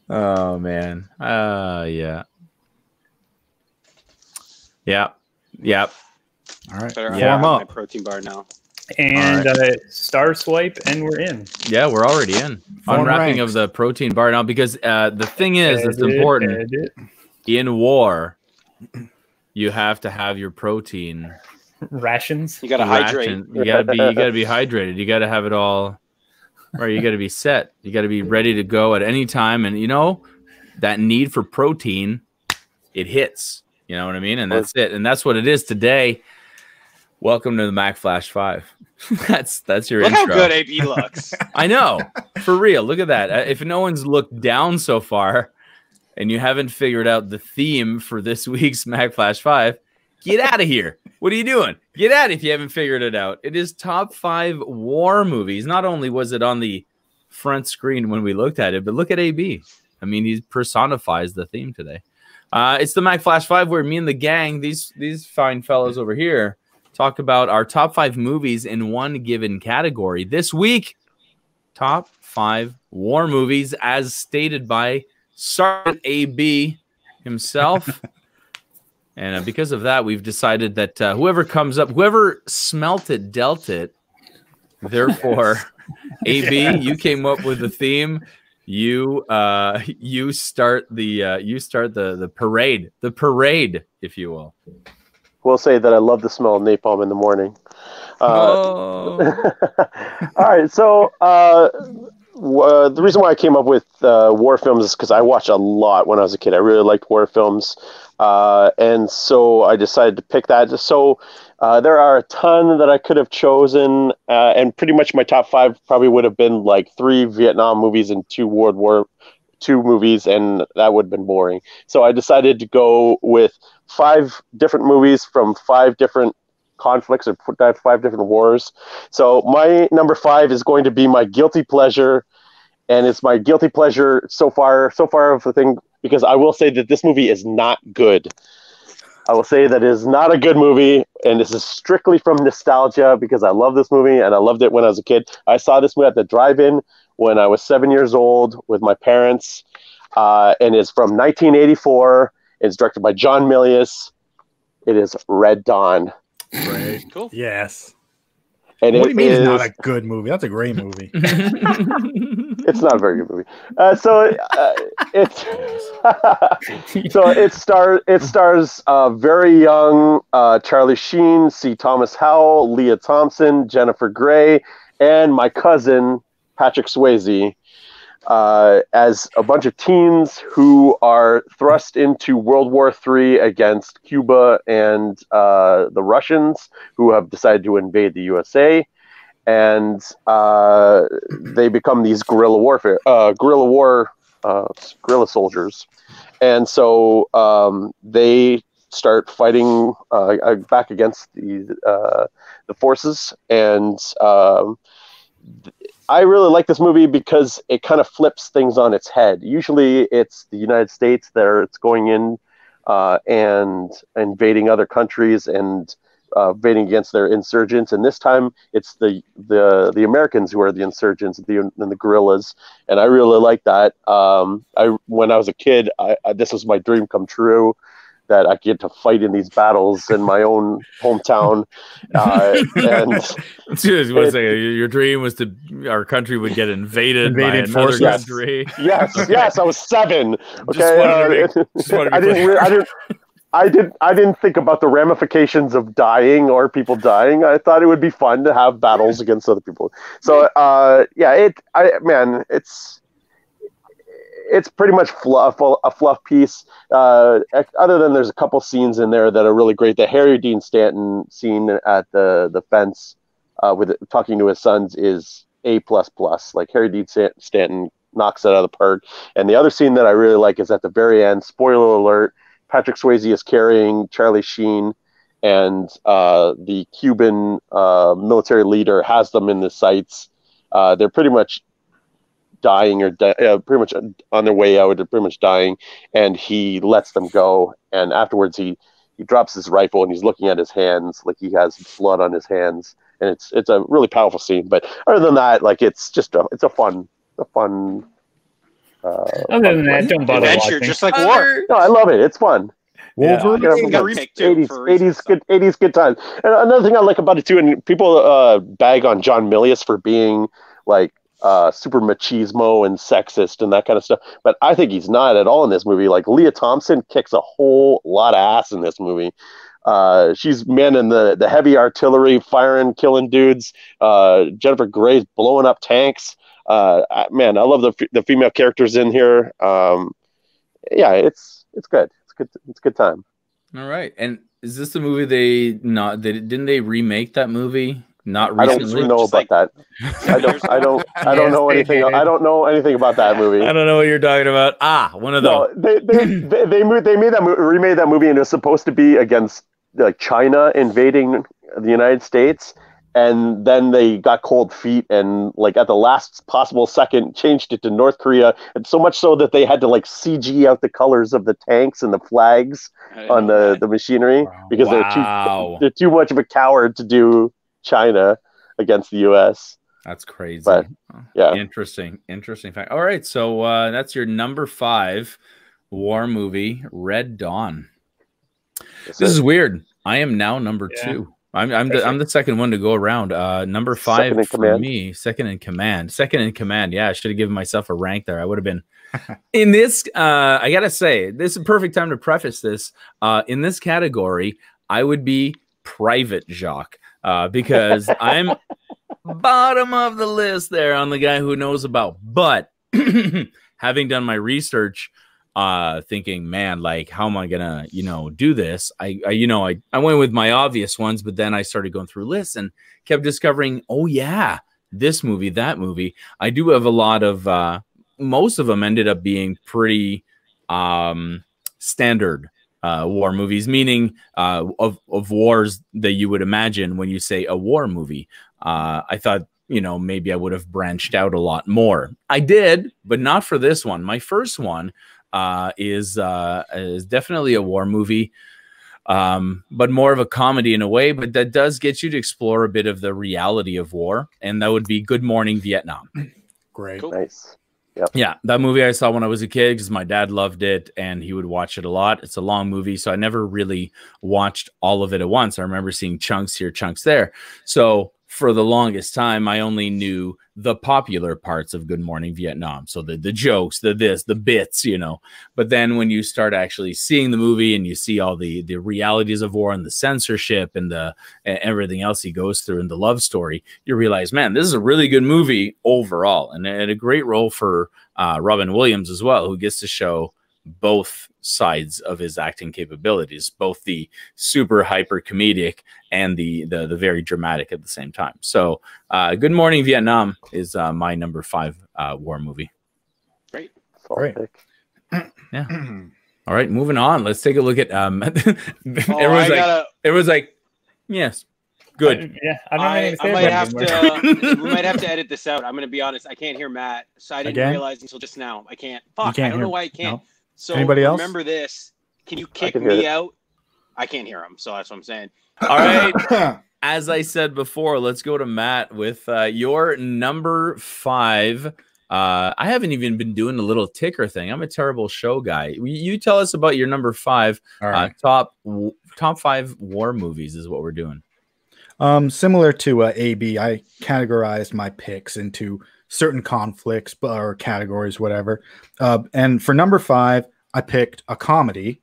Oh man. Yeah. All right. Form up. My protein bar now. And star swipe, and we're in. Yeah, we're already in. Unwrapping of the protein bar now, because the thing is, it's important. In war, you have to have your protein rations. You gotta hydrate. You gotta be hydrated. You gotta have it all. Or you gotta be set. You gotta be ready to go at any time. And you know, that need for protein, it hits. You know what I mean? And that's it. And that's what it is today. Welcome to the Mack Flash 5. that's your Look intro. How good AB looks. I know. For real. Look at that. If no one's looked down so far and you haven't figured out the theme for this week's Mack Flash 5, get out of here. What are you doing? Get out if you haven't figured it out. It is top 5 war movies. Not only was it on the front screen when we looked at it, but look at AB. I mean, he personifies the theme today. It's the Mack Flash 5 where me and the gang, these fine fellows over here, talk about our top 5 movies in one given category. This week, top 5 war movies, as stated by Sergeant AB himself. And because of that, we've decided that whoever smelt it, dealt it. Therefore, AB, you came up with the theme. You start the parade, if you will. Will say that I love the smell of napalm in the morning. All right, so the reason why I came up with war films is because I watched a lot when I was a kid. I really liked war films, and so I decided to pick that. So there are a ton that I could have chosen, and pretty much my top 5 probably would have been like 3 Vietnam movies and 2 World War II movies, and that would have been boring. So I decided to go with 5 different movies from 5 different conflicts or 5 different wars. So my number 5 is going to be my guilty pleasure, and it's my guilty pleasure so far of the thing, because I will say that this movie is not good. I will say that it is not a good movie, and this is strictly from nostalgia because I love this movie and I loved it when I was a kid. I saw this movie at the drive-in when I was 7 years old with my parents, and it's from 1984. It's directed by John Milius. It is Red Dawn. Right. Cool. Yes. And what do you mean it's not a good movie? That's a great movie. It's not a very good movie. It stars very young Charlie Sheen, C. Thomas Howell, Leah Thompson, Jennifer Grey, and my cousin Patrick Swayze, as a bunch of teens who are thrust into World War III against Cuba and the Russians, who have decided to invade the USA, and they become these guerrilla soldiers, and so they start fighting back against the forces, and I really like this movie because it kind of flips things on its head. Usually it's the United States it's going in and invading other countries and invading against their insurgents. And this time it's the Americans who are the insurgents and the guerrillas. And I really like that. When I was a kid, this was my dream come true, that I get to fight in these battles in my own hometown. Your dream was our country would get invaded by another country. Yes, yes, I was 7. Okay, I didn't think about the ramifications of dying or people dying. I thought it would be fun to have battles against other people. So it's pretty much a fluff piece. Other than there's a couple scenes in there that are really great. The Harry Dean Stanton scene at the fence talking to his sons is A++. Like, Harry Dean Stanton knocks it out of the park. And the other scene that I really like is at the very end. Spoiler alert: Patrick Swayze is carrying Charlie Sheen, and the Cuban military leader has them in the sights. They're pretty much dying or pretty much on their way out. They're pretty much dying, and he lets them go. And afterwards, he drops his rifle and he's looking at his hands like he has blood on his hands. and it's a really powerful scene. But other than that, like it's a fun. Other than that, don't bother Adventure, watching. just like War. No, I love it. It's fun. Wolverine. It's got a remake too. 80s good times. And another thing I like about it too, and people bag on John Milius for being like super machismo and sexist and that kind of stuff, but I think he's not at all in this movie. Like Leah Thompson kicks a whole lot of ass in this movie. She's manning the heavy artillery, firing, killing dudes. Jennifer Grey's blowing up tanks. I love the female characters in here. Yeah, it's good. It's a good time. All right. And is this the movie didn't they remake that movie? Not recently. I don't know about that. I don't know anything. I don't know anything about that movie. I don't know what you're talking about. One of those. No, they remade that movie, and it was supposed to be against like China invading the United States, and then they got cold feet and like at the last possible second changed it to North Korea, and so much so that they had to like CG out the colors of the tanks and the flags on the machinery because they're too much of a coward to do China against the U.S. That's crazy. But yeah, interesting fact. All right, so that's your number 5 war movie, Red Dawn. This is weird. I am now number 2. I'm the second one to go around. Number 5 for me, second in command. Yeah, I should have given myself a rank there. I would have been in this. I gotta say, this is a perfect time to preface this. In this category, I would be Private Jacques because I'm bottom of the list there on the guy who knows about. But having done my research, thinking, man, like, how am I gonna, do this? I went with my obvious ones, but then I started going through lists and kept discovering, oh yeah, this movie, that movie. I do have a lot of, most of them ended up being pretty standard war movies, meaning of wars that you would imagine when you say a war movie. I thought, maybe I would have branched out a lot more. I did, but not for this one. My first one is definitely a war movie, but more of a comedy in a way, but that does get you to explore a bit of the reality of war, and that would be Good Morning Vietnam. Great. Cool. Nice. Yep. Yeah, that movie I saw when I was a kid because my dad loved it and he would watch it a lot. It's a long movie, so I never really watched all of it at once. I remember seeing chunks here, chunks there. So for the longest time, I only knew the popular parts of Good Morning Vietnam. So the jokes, the bits, But then when you start actually seeing the movie and you see all the realities of war and the censorship and everything else he goes through and the love story, you realize, man, this is a really good movie overall. And a great role for Robin Williams as well, who gets to show both sides of his acting capabilities, both the super hyper comedic and the very dramatic at the same time. So Good Morning Vietnam is my number 5 war movie. Great. Great. Yeah. All right, moving on. Let's take a look at everyone's like, yes, good. I might have to we might have to edit this out. I'm gonna be honest, I can't hear Matt, so I didn't realize until just now. I can't. Fuck, I don't know why I can't. No. So anybody else? Remember this. Can you kick me out? I can't hear him, so that's what I'm saying. All right. As I said before, let's go to Matt with your number 5. I haven't even been doing the little ticker thing. I'm a terrible show guy. You tell us about your number 5. All right. Top 5 war movies is what we're doing. Similar to AB, I categorized my picks into certain conflicts or categories, whatever. And for number 5, I picked a comedy.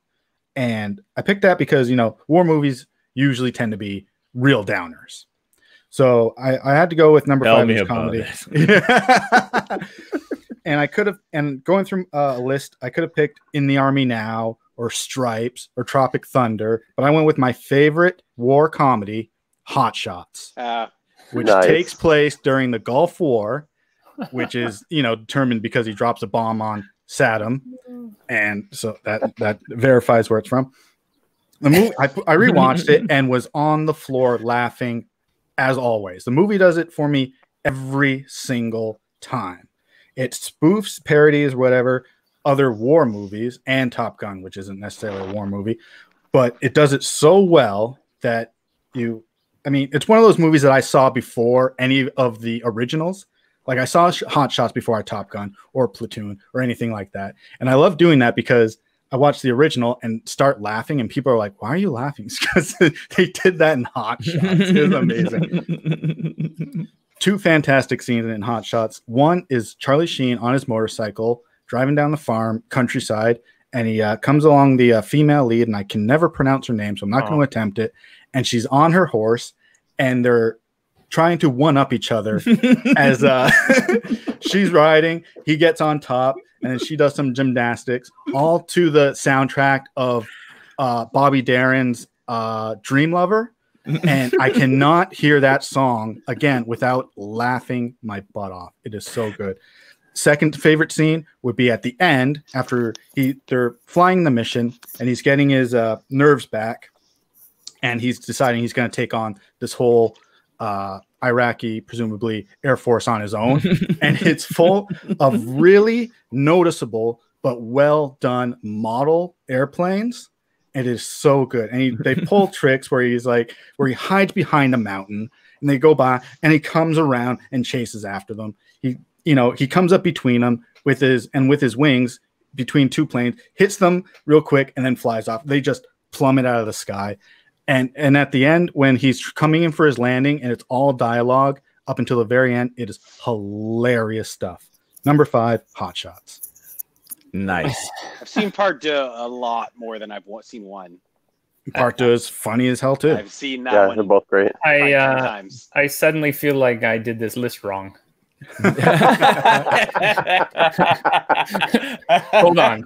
And I picked that because, war movies usually tend to be real downers. So I had to go with number 5 as comedy. And going through a list, I could have picked In the Army Now or Stripes or Tropic Thunder. But I went with my favorite war comedy, Hotshots, which takes place during the Gulf War, which is, determined because he drops a bomb on Saddam. And so that verifies where it's from. The movie, I rewatched it and was on the floor laughing as always. The movie does it for me every single time. It spoofs, parodies, whatever, other war movies and Top Gun, which isn't necessarily a war movie, but it does it so well that you I mean, it's one of those movies that I saw before any of the originals. Like I saw Hotshots before I Top Gun or Platoon or anything like that. And I love doing that because I watch the original and start laughing and people are like, why are you laughing? Because they did that in Hotshots. It was amazing. Two fantastic scenes in Hotshots. One is Charlie Sheen on his motorcycle driving down the farm countryside. And he comes along the female lead, and I can never pronounce her name, so I'm not going to attempt it. And she's on her horse, and they're trying to one-up each other as she's riding. He gets on top, and then she does some gymnastics, all to the soundtrack of Bobby Darin's Dream Lover. And I cannot hear that song again without laughing my butt off. It is so good. Second favorite scene would be at the end after they're flying the mission and he's getting his nerves back and he's deciding he's going to take on this whole Iraqi, presumably Air Force on his own. And it's full of really noticeable but well done model airplanes. It is so good. And they pull tricks where he hides behind a mountain and they go by and he comes around and chases after them. He comes up between them with his wings between two planes, hits them real quick, and then flies off. They just plummet out of the sky. And at the end, when he's coming in for his landing, and it's all dialogue up until the very end, it is hilarious stuff. Number 5, Hotshots. Nice. I've seen part 2 a lot more than I've seen 1. Part 2 is funny as hell too. I've seen that one. They're both great. I suddenly feel like I did this list wrong. Hold on.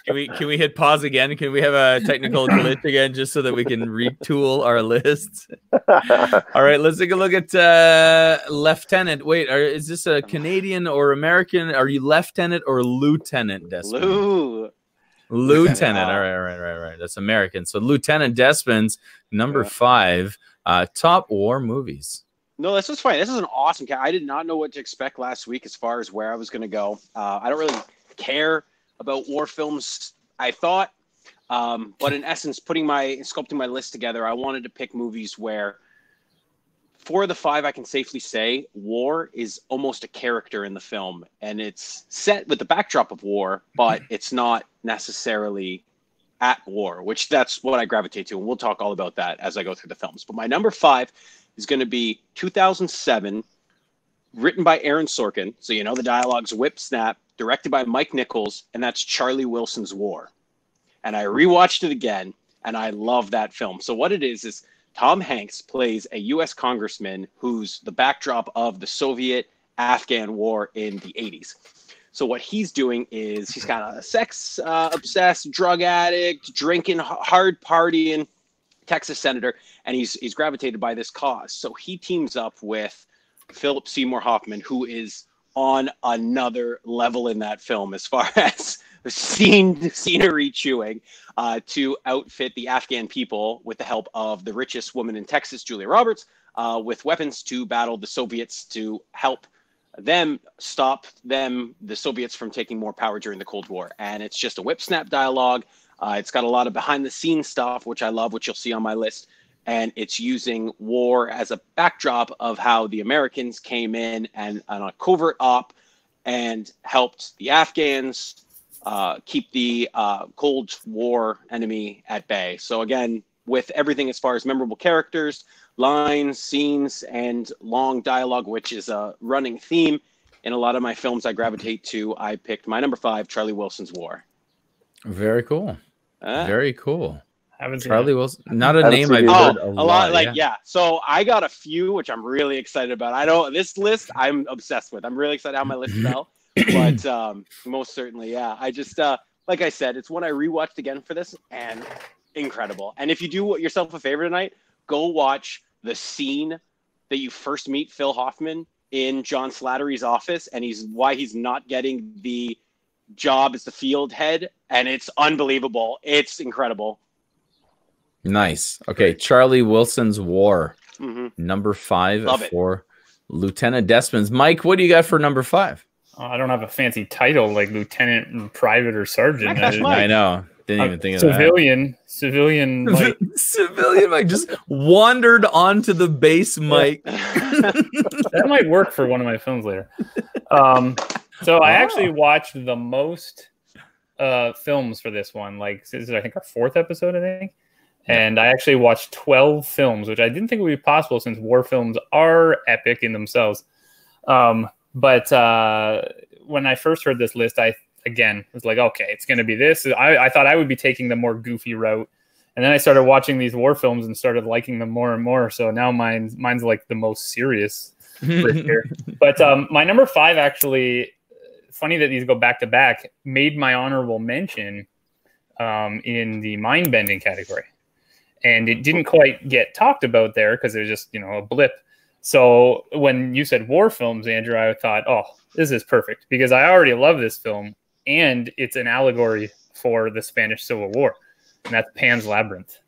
Can we hit pause again? Can we have a technical glitch again just so that we can retool our lists? All right, let's take a look at Lieutenant. Wait, is this a Canadian or American? Are you Lieutenant or Lieutenant Despens? Lieutenant. All right. That's American. So Lieutenant Despens, number 5, top war movies. No, this was fine. This is an awesome cat. I did not know what to expect last week as far as where I was going to go. I don't really care about war films, I thought. But in essence, sculpting my list together, I wanted to pick movies where, for the 5, I can safely say war is almost a character in the film. And it's set with the backdrop of war, but it's not necessarily at war, which that's what I gravitate to. And we'll talk all about that as I go through the films. But my number 5 is going to be 2007, written by Aaron Sorkin. So, the dialogue's Whip Snap, directed by Mike Nichols, and that's Charlie Wilson's War. And I rewatched it again, and I love that film. So what it is Tom Hanks plays a U.S. congressman who's the backdrop of the Soviet-Afghan war in the 80s. So what he's doing is he's got a sex-obsessed, drug addict, drinking, hard partying Texas senator, and he's gravitated by this cause. So he teams up with Philip Seymour Hoffman, who is on another level in that film as far as scenery chewing, to outfit the Afghan people with the help of the richest woman in Texas, Julia Roberts, with weapons to battle the Soviets to help them stop the Soviets from taking more power during the Cold War. And it's just a whip snap dialogue. It's got a lot of behind-the-scenes stuff, which I love, which you'll see on my list. And it's using war as a backdrop of how the Americans came in and on a covert op and helped the Afghans keep the Cold War enemy at bay. So again, with everything as far as memorable characters, lines, scenes, and long dialogue, which is a running theme in a lot of my films I gravitate to, I picked my number 5, Charlie Wilson's War. Very cool. Very cool. Charlie Wilson, not a name I've heard a lot. So I got a few, which I'm really excited about. This list I'm obsessed with. I'm really excited how my list fell, but most certainly, I just like I said, it's one I rewatched again for this, and incredible. And if you do yourself a favor tonight, go watch the scene that you first meet Phil Hoffman in John Slattery's office, and why he's not getting the job as the field head, and it's unbelievable. It's incredible. Nice. Okay, Charlie Wilson's War, number 5 for Lieutenant Despens. Mike, what do you got for number 5? I don't have a fancy title like lieutenant, private, or sergeant. I know. Didn't even think of Civilian Mike. Civilian Mike just wandered onto the base mic. That might work for one of my films later. So I actually watched the most films for this one. Like, this is, I think, our 4th episode, I think. And I actually watched 12 films, which I didn't think would be possible since war films are epic in themselves. But when I first heard this list, I was like, okay, it's going to be this. I thought I would be taking the more goofy route. And then I started watching these war films and started liking them more and more. So now mine's like the most serious list here. But my number 5, actually, funny that these go back to back, made my honorable mention in the mind-bending category. And it didn't quite get talked about there because it was just, a blip. So when you said war films, Andrew, I thought, oh, this is perfect because I already love this film. And it's an allegory for the Spanish Civil War. And that's Pan's Labyrinth.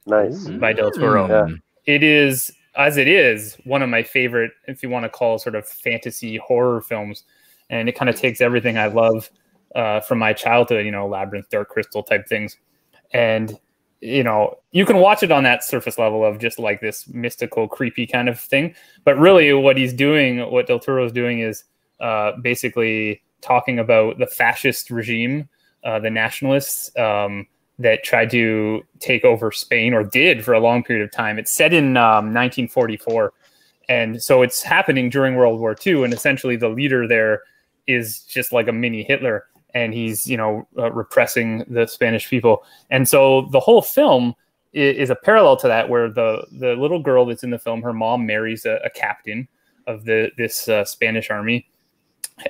Nice. By Del Toro. Yeah. It is, as it is, one of my favorite, if you want to call sort of fantasy horror films. And it kind of takes everything I love from my childhood, Labyrinth, Dark Crystal type things. And, you can watch it on that surface level of just like this mystical, creepy kind of thing. But really what Del Toro is doing is basically talking about the fascist regime, the nationalists that tried to take over Spain, or did for a long period of time. It's set in 1944. And so it's happening during World War II. And essentially the leader there is just like a mini Hitler. And he's, repressing the Spanish people. And so the whole film is a parallel to that, where the little girl that's in the film, her mom marries a captain of this Spanish army.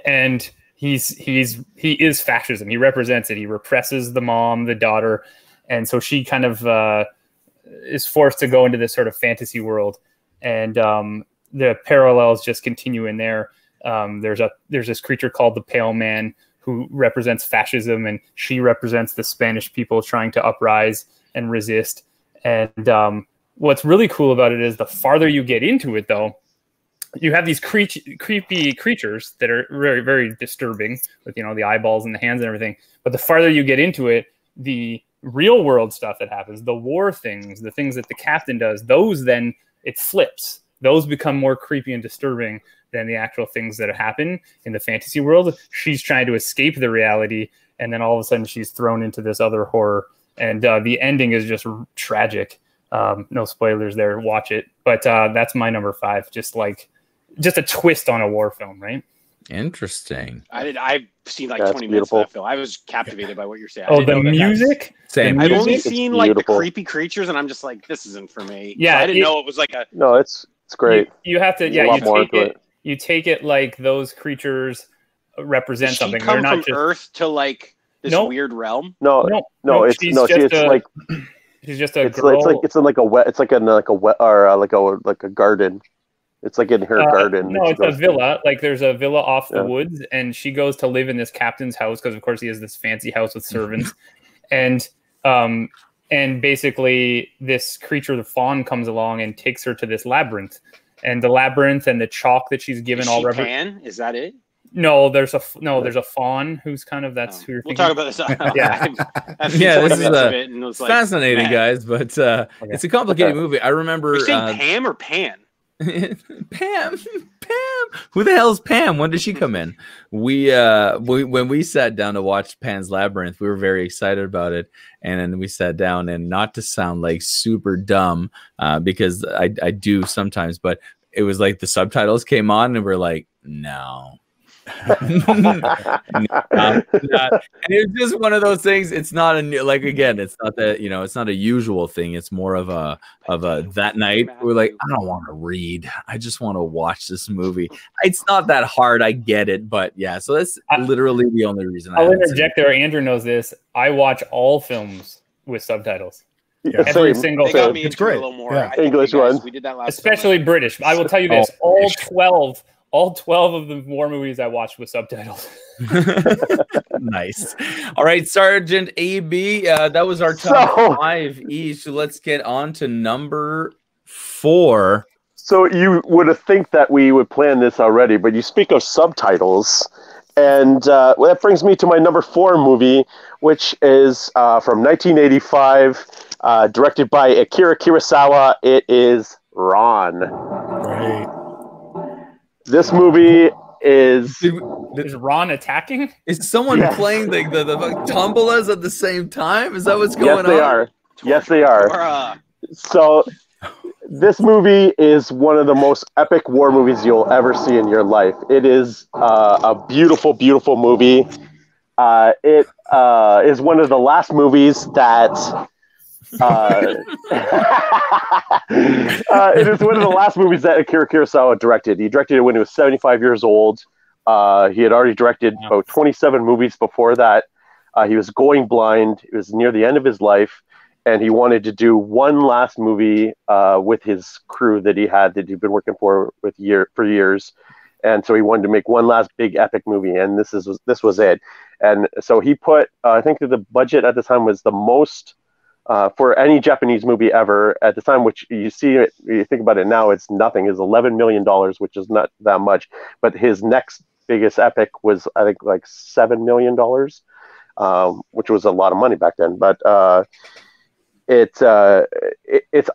And he is fascism. He represents it. He represses the mom, the daughter. And so she kind of is forced to go into this sort of fantasy world. And the parallels just continue in there. There's this creature called the Pale Man, who represents fascism, and she represents the Spanish people trying to uprise and resist. And what's really cool about it is the farther you get into it, though, you have these creepy creatures that are very, very disturbing with, the eyeballs and the hands and everything. But the farther you get into it, the real world stuff that happens, the war things, the things that the captain does, those then it flips. Those become more creepy and disturbing than the actual things that happen in the fantasy world. She's trying to escape the reality, and then all of a sudden she's thrown into this other horror. And the ending is just tragic. No spoilers there. Watch it. But that's my number 5. Just a twist on a war film, right? Interesting. I've seen like 20 minutes of that film. I was captivated by what you're saying. Oh, the music? Same. I've only seen like the creepy creatures, and I'm just like, this isn't for me. Yeah, so I didn't know it was like a. No, it's great. You have to. Yeah, you take it like those creatures represent something. They're not from just Earth to like this weird realm. No, she's like she's just a girl. It's in like a wet. It's like in like a wet or like a garden. It's like in her garden. No, it's a villa. Like there's a villa off the woods, and she goes to live in this captain's house because, of course, he has this fancy house with servants, and basically this creature, the fawn, comes along and takes her to this labyrinth, and the labyrinth and the chalk that she's given all. Pan? Is that it? No, there's a fawn who's kind of who you're thinking. We'll talk about this. Yeah, this is fascinating, guys, but it's a complicated movie. I remember. Are you saying Pam or Pan? Pam. Who the hell's Pam? When did she come in? When we sat down to watch Pan's Labyrinth, we were very excited about it, and then we sat down, and not to sound like super dumb, because I do sometimes, but it was like the subtitles came on, and we're like, no. And it's just one of those things. It's not it's not that, it's not a usual thing. It's more of a that night we're like, I don't want to read, I just want to watch this movie. It's not that hard, I get it, but yeah, so that's literally the only reason. I'll interject there. Andrew knows this. I watch all films with subtitles. Yeah, every single film. It's great. A little more. Yeah. English one. We did that last especially summer. British. I will tell you this: all 12 of the war movies I watched with subtitles. Nice. All right, Sergeant AB, that was our top 5 each. So let's get on to number 4. So you would have think that we would plan this already, but you speak of subtitles, And well, that brings me to my number 4 movie, which is from 1985, directed by Akira Kurosawa. It is Ron. Right. This movie is Ron attacking? Is someone playing the tombolas at the same time? Is that what's going on? Yes, they are. So this movie is one of the most epic war movies you'll ever see in your life. It is a beautiful, beautiful movie. It is one of the last movies that it is one of the last movies that Akira Kurosawa directed. He directed it when he was 75 years old. He had already directed about 27 movies before that. He was going blind. It was near the end of his life, and he wanted to do one last movie with his crew that he'd been working for years. And so he wanted to make one last big epic movie, and this was it. And so he put, I think that the budget at the time was the most for any Japanese movie ever at the time, which you think about it now, it's nothing. It's $11 million, which is not that much. But his next biggest epic was, I think, like $7 million, which was a lot of money back then. But it's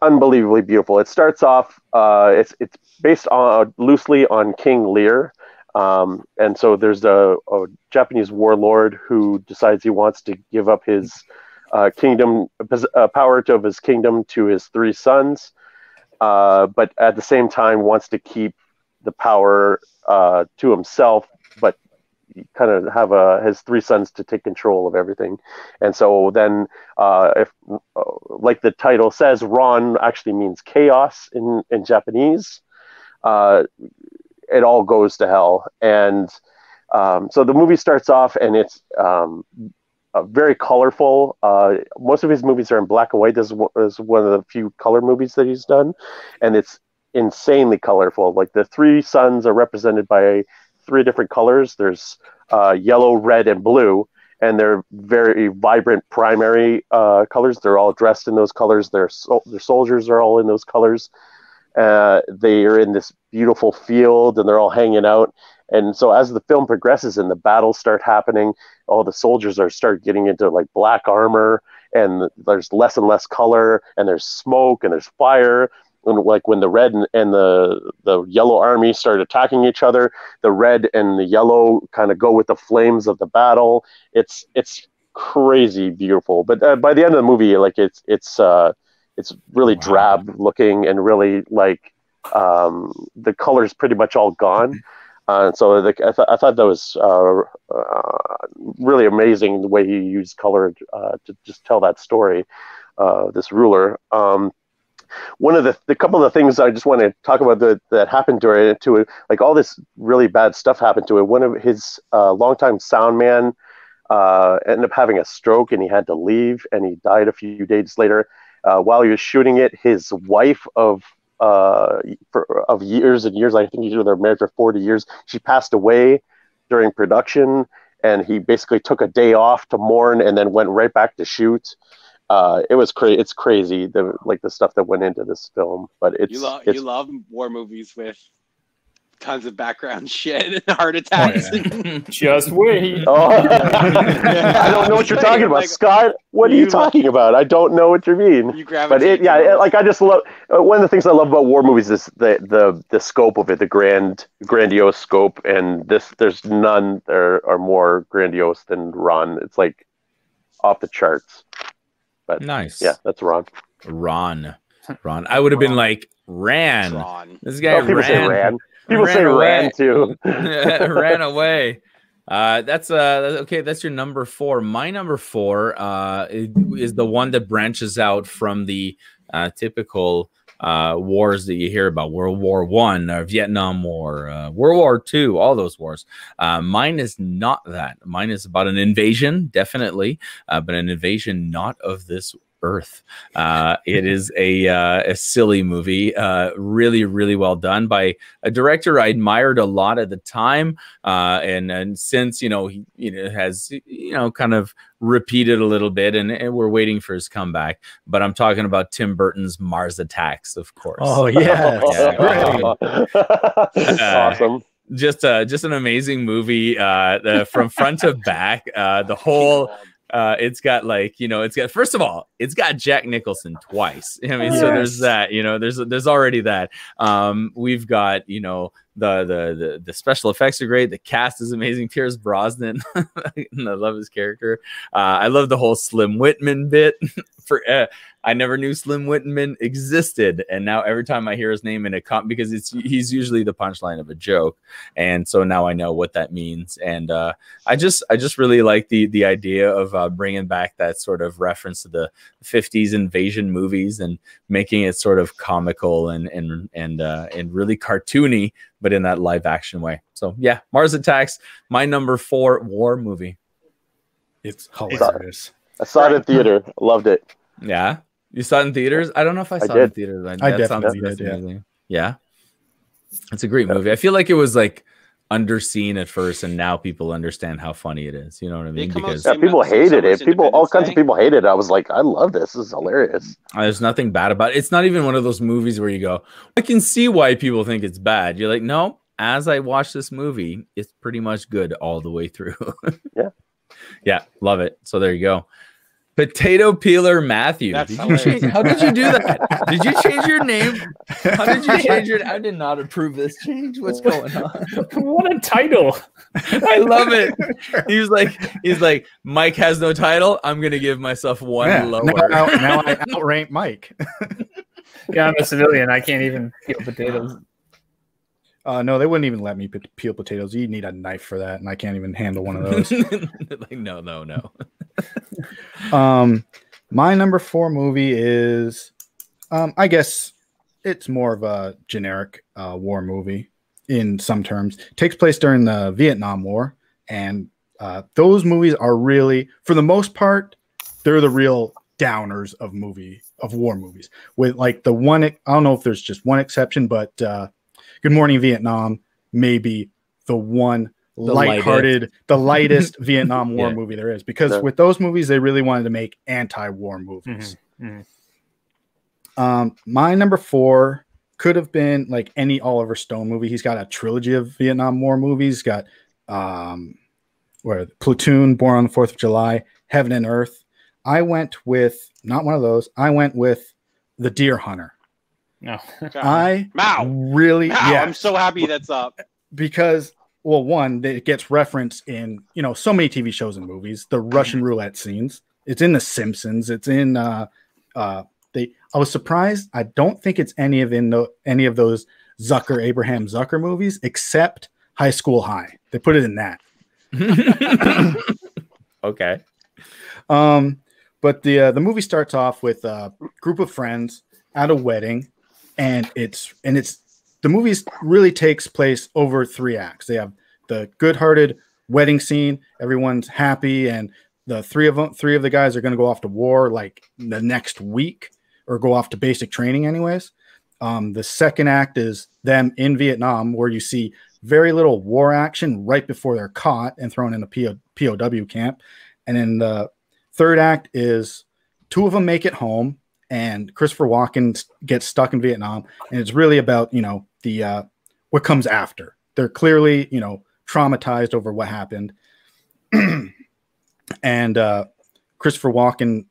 unbelievably beautiful. It starts off, it's based loosely on King Lear. And so there's a Japanese warlord who decides he wants to give up his kingdom, power of his kingdom to his 3 sons, but at the same time wants to keep the power to himself, but kind of have his 3 sons to take control of everything. And so then, if like the title says, Ron actually means chaos in Japanese. It all goes to hell. And so the movie starts off, and it's very colorful. Most of his movies are in black and white. This is one of the few color movies that he's done, and it's insanely colorful. Like the 3 sons are represented by 3 different colors. There's yellow, red, and blue, and they're very vibrant primary colors. They're all dressed in those colors. Their soldiers are all in those colors. They are in this beautiful field, and they're all hanging out. And so as the film progresses and the battles start happening, all the soldiers start getting into like black armor, and there's less and less color, and there's smoke, and there's fire. And like when the red and the yellow army start attacking each other, the red and the yellow kind of go with the flames of the battle. It's crazy beautiful. But by the end of the movie, like it's really drab looking, and really like the color's pretty much all gone. So I thought that was really amazing the way he used color to just tell that story, this ruler. One of the couple of things I just want to talk about that happened to it, like all this really bad stuff happened to it. One of his longtime sound man ended up having a stroke, and he had to leave, and he died a few days later. While he was shooting it, his wife of years and years, I think they were married for 40 years, she passed away during production, and he basically took a day off to mourn and then went right back to shoot. It was crazy. It's crazy, the stuff that went into this film. But you love war movies with tons of background shit and heart attacks. Just wait. I don't know what you're talking about, Scott. What are you talking about? I don't know what you mean. I just love one of the things I love about war movies is the scope of it, the grandiose scope, and there's none that are more grandiose than Ron. It's like off the charts. But nice. Yeah, that's Ron. Ron. I would have been like Ran. Ron. This guy people say Ran. People say Ran too. Ran away. That's okay. That's your number 4. My number 4 is the one that branches out from the typical wars that you hear about: World War I, Vietnam War, World War II, all those wars. Mine is not that. Mine is about an invasion, definitely, but an invasion not of this earth. It is a silly movie, really, really well done by a director I admired a lot at the time, and since he has kind of repeated a little bit, and we're waiting for his comeback. But I'm talking about Tim Burton's Mars Attacks, of course. Oh yeah, awesome. just an amazing movie from front to back. The whole it's got like, you know, it's got, first of all, it's got Jack Nicholson twice. I mean, so there's that, you know, there's already that. We've got, you know, the special effects are great. The cast is amazing. Pierce Brosnan, I love his character. I love the whole Slim Whitman bit. I never knew Slim Whitman existed, and now every time I hear his name in a because he's usually the punchline of a joke, and so now I know what that means. And I just really like the idea of bringing back that sort of reference to the 50s invasion movies and making it sort of comical and really cartoony, but in that live action way. So yeah, Mars Attacks, my number 4 war movie. It's hilarious. I saw it in theater. I loved it. Yeah. You saw it in theaters? I don't know if I saw it in theaters. I definitely did. Yeah. It's a great movie. I feel like it was like underseen at first, and now people understand how funny it is. You know what I mean? Because people hated it. All kinds of people hated it. I was like, I love this. This is hilarious. There's nothing bad about it. It's not even one of those movies where you go, I can see why people think it's bad. You're like, no, as I watch this movie, it's pretty much good all the way through. Yeah. Yeah. Love it. So there you go. Potato Peeler Matthew. How did you do that? Did you change your name? How did you change your? I did not approve this change. What's going on? What a title! I love it. He's like, Mike has no title. I'm gonna give myself one lower. Now I outrank Mike. Yeah, I'm a civilian. I can't even peel potatoes. No, they wouldn't even let me peel potatoes. You need a knife for that, and I can't even handle one of those. Like, no. My number 4 movie is, I guess it's more of a generic war movie in some terms. It takes place during the Vietnam War, and those movies are really, for the most part, they're the real downers of war movies. With like the one, I don't know if there's just one exception, but Good Morning Vietnam may be the one lighthearted, the lightest Vietnam War movie there is, because with those movies, they really wanted to make anti-war movies. My number 4 could have been like any Oliver Stone movie. He's got a trilogy of Vietnam War movies. He's got Platoon, Born on the 4th of July, Heaven and Earth. I went with not one of those. I went with The Deer Hunter. No, I'm so happy that's up, because, well, one, it gets referenced in, you know, so many TV shows and movies. The Russian roulette scenes. It's in The Simpsons. It's in I was surprised. I don't think it's any of those Abraham Zucker movies, except High School High. They put it in that. Okay. But the movie starts off with a group of friends at a wedding, and the movie really takes place over 3 acts. They have the good-hearted wedding scene. Everyone's happy, and the three of the guys are going to go off to war like the next week, or go off to basic training anyways. The second act is them in Vietnam, where you see very little war action right before they're caught and thrown in a POW camp. And then the third act is 2 of them make it home, and Christopher Walken gets stuck in Vietnam. And it's really about, you know, the what comes after. They're clearly, you know, traumatized over what happened. And Christopher Walken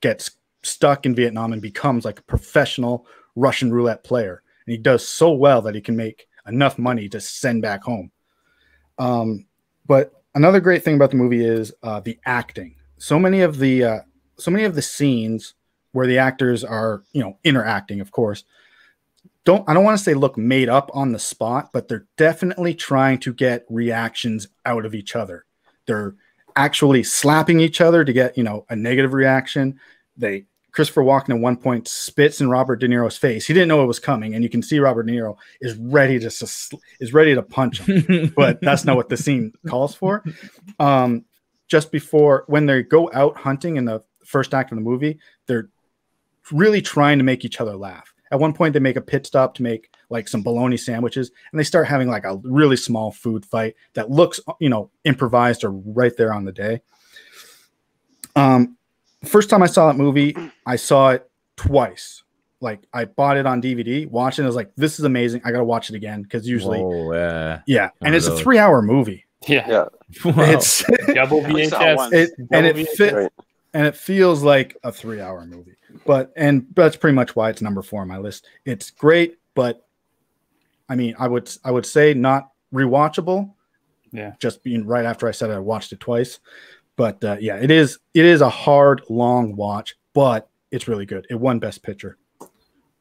gets stuck in Vietnam and becomes like a professional Russian roulette player. And he does so well that he can make enough money to send back home. But another great thing about the movie is the acting. So many of the scenes where the actors are, you know, interacting, of course, I don't want to say look made up on the spot, but they're definitely trying to get reactions out of each other. They're actually slapping each other to get, you know, a negative reaction. Christopher Walken at one point spits in Robert De Niro's face. He didn't know it was coming, and you can see Robert De Niro is ready to punch him, but that's not what the scene calls for. Just before, when they go out hunting in the first act of the movie, they're really trying to make each other laugh. At one point, they make a pit stop to make like some bologna sandwiches, and they start having like a really small food fight that looks, you know, improvised or right there on the day. First time I saw that movie, I saw it twice. like I bought it on DVD, watched it, and I was like, this is amazing. I gotta watch it again because usually, and it's a 3-hour movie. Yeah. It's double VHS, and it feels like a 3-hour movie. But that's pretty much why it's number 4 on my list. It's great, but I mean, I would say not rewatchable. Yeah, just being right after I said I watched it twice. But yeah, it is a hard, long watch, but it's really good. It won Best Picture.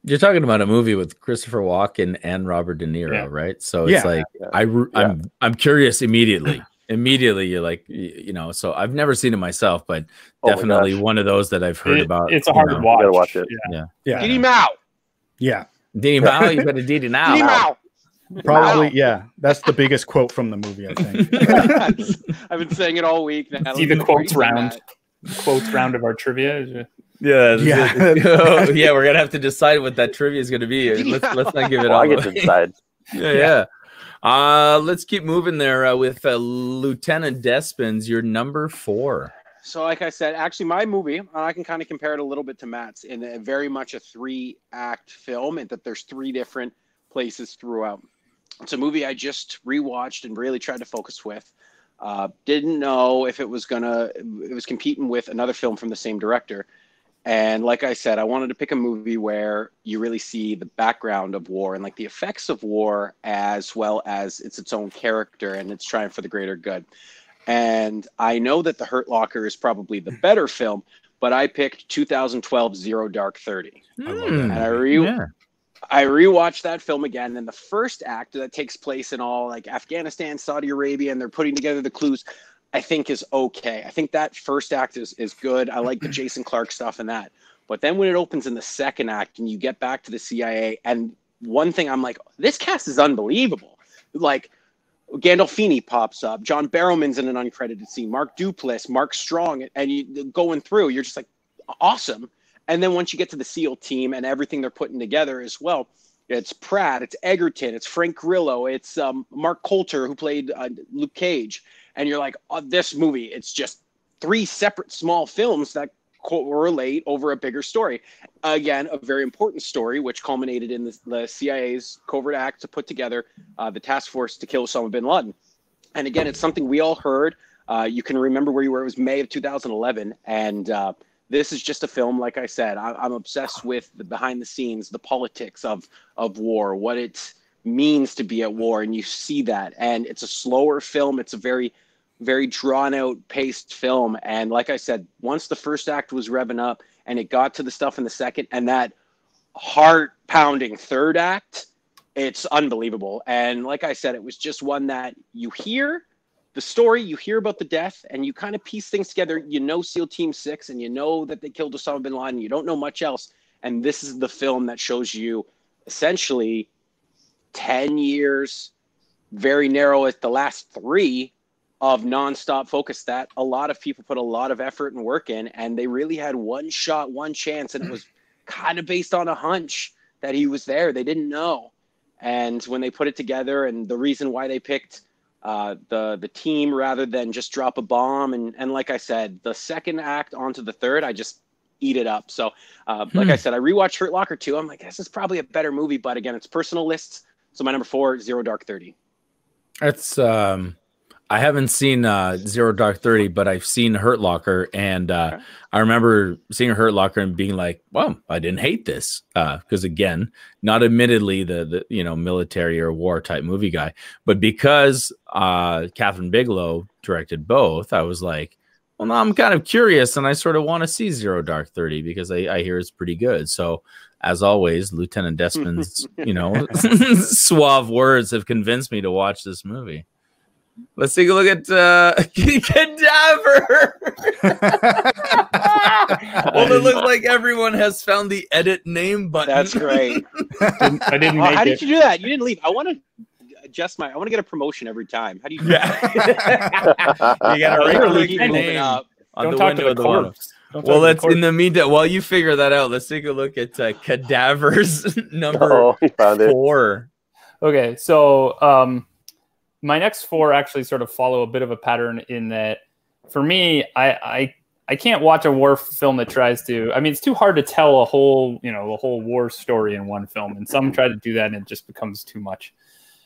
You're talking about a movie with Christopher Walken and Robert De Niro, right? So it's like I'm curious immediately. Immediately, you're like, you know. So I've never seen it myself, but definitely one of those that I've heard about. It's a hard watch. You gotta watch it. Yeah. Diddy Mao. Yeah. Diddy Mao. You better Diddy now. Diddy Mao. Probably, yeah. That's the biggest quote from the movie, I think. I've been saying it all week now. See the quotes round. Quotes round of our trivia. Yeah, yeah. We're gonna have to decide what that trivia is gonna be. Let's not give it all. I get to decide. Yeah. Let's keep moving there with Lieutenant Despins, your number 4. So, like I said, actually, my movie, I can kind of compare it a little bit to Matt's in a very much a 3-act film, and that there's 3 different places throughout. It's a movie I just rewatched and really tried to focus with. Didn't know if it was competing with another film from the same director. And like I said, I wanted to pick a movie where you really see the background of war and like the effects of war, as well as its own character and it's trying for the greater good. And I know that The Hurt Locker is probably the better film, but I picked 2012 Zero Dark 30. And I rewatched that film again, and the first act that takes place in all like Afghanistan, Saudi Arabia, and they're putting together the clues, I think is okay. I think that first act is good. I like the Jason Clarke stuff in that. But then when it opens in the second act and you get back to the CIA, and one thing I'm like, this cast is unbelievable. Like Gandolfini pops up, John Barrowman's in an uncredited scene, Mark Duplass, Mark Strong, and you going through, you're just like, awesome. And then once you get to the SEAL team and everything they're putting together as well, it's Pratt, it's Egerton, it's Frank Grillo, it's Mark Coulter, who played Luke Cage. And you're like, oh, this movie, it's just 3 separate small films that correlate over a bigger story. Again, a very important story, which culminated in the CIA's covert act to put together the task force to kill Osama bin Laden. And again, it's something we all heard. You can remember where you were. It was May of 2011. And this is just a film, like I said, I'm obsessed with the behind the scenes, the politics of war, what it means to be at war. And you see that. And it's a slower film. It's a very, very drawn out paced film. And like I said, once the first act was revving up and it got to the stuff in the second and that heart pounding third act, it's unbelievable. And like I said, it was just one that you hear the story, you hear about the death, and you kind of piece things together. You know SEAL Team 6, and you know that they killed Osama bin Laden. You don't know much else. And this is the film that shows you essentially 10 years, very narrow at the last 3 of nonstop focus that a lot of people put a lot of effort and work in, and they really had one shot, one chance, and it was kind of based on a hunch that he was there. They didn't know. And when they put it together, and the reason why they picked the team rather than just drop a bomb, and like I said, the second act onto the third, I just eat it up. So like I said, I rewatched Hurt Locker 2. I'm like, this is probably a better movie, but again, it's personal lists. So my number 4, Zero Dark 30. That's I haven't seen Zero Dark 30, but I've seen Hurt Locker, and I remember seeing Hurt Locker and being like, "Well, I didn't hate this," because again, not admittedly the military or war type movie guy, but because Catherine Bigelow directed both, I was like, "Well, now I'm kind of curious, and I sort of want to see Zero Dark 30 because I hear it's pretty good." So, as always, Lieutenant Despin's suave words have convinced me to watch this movie. Let's take a look at Cadaver. Well, it looks like everyone has found the edit name button. That's great. I didn't make How it. did you do that? You didn't leave. I want to adjust I want to get a promotion every time. How do you do that? You got to right-click your name on Don't the talk window to of the the bottom. corpse. Well, let's in the meantime, while you figure that out, let's take a look at Cadaver's number 4. Okay, so my next 4 actually sort of follow a bit of a pattern in that, for me, I I can't watch a war film that tries to. I mean, it's too hard to tell a whole war story in one film, and some try to do that, and it just becomes too much.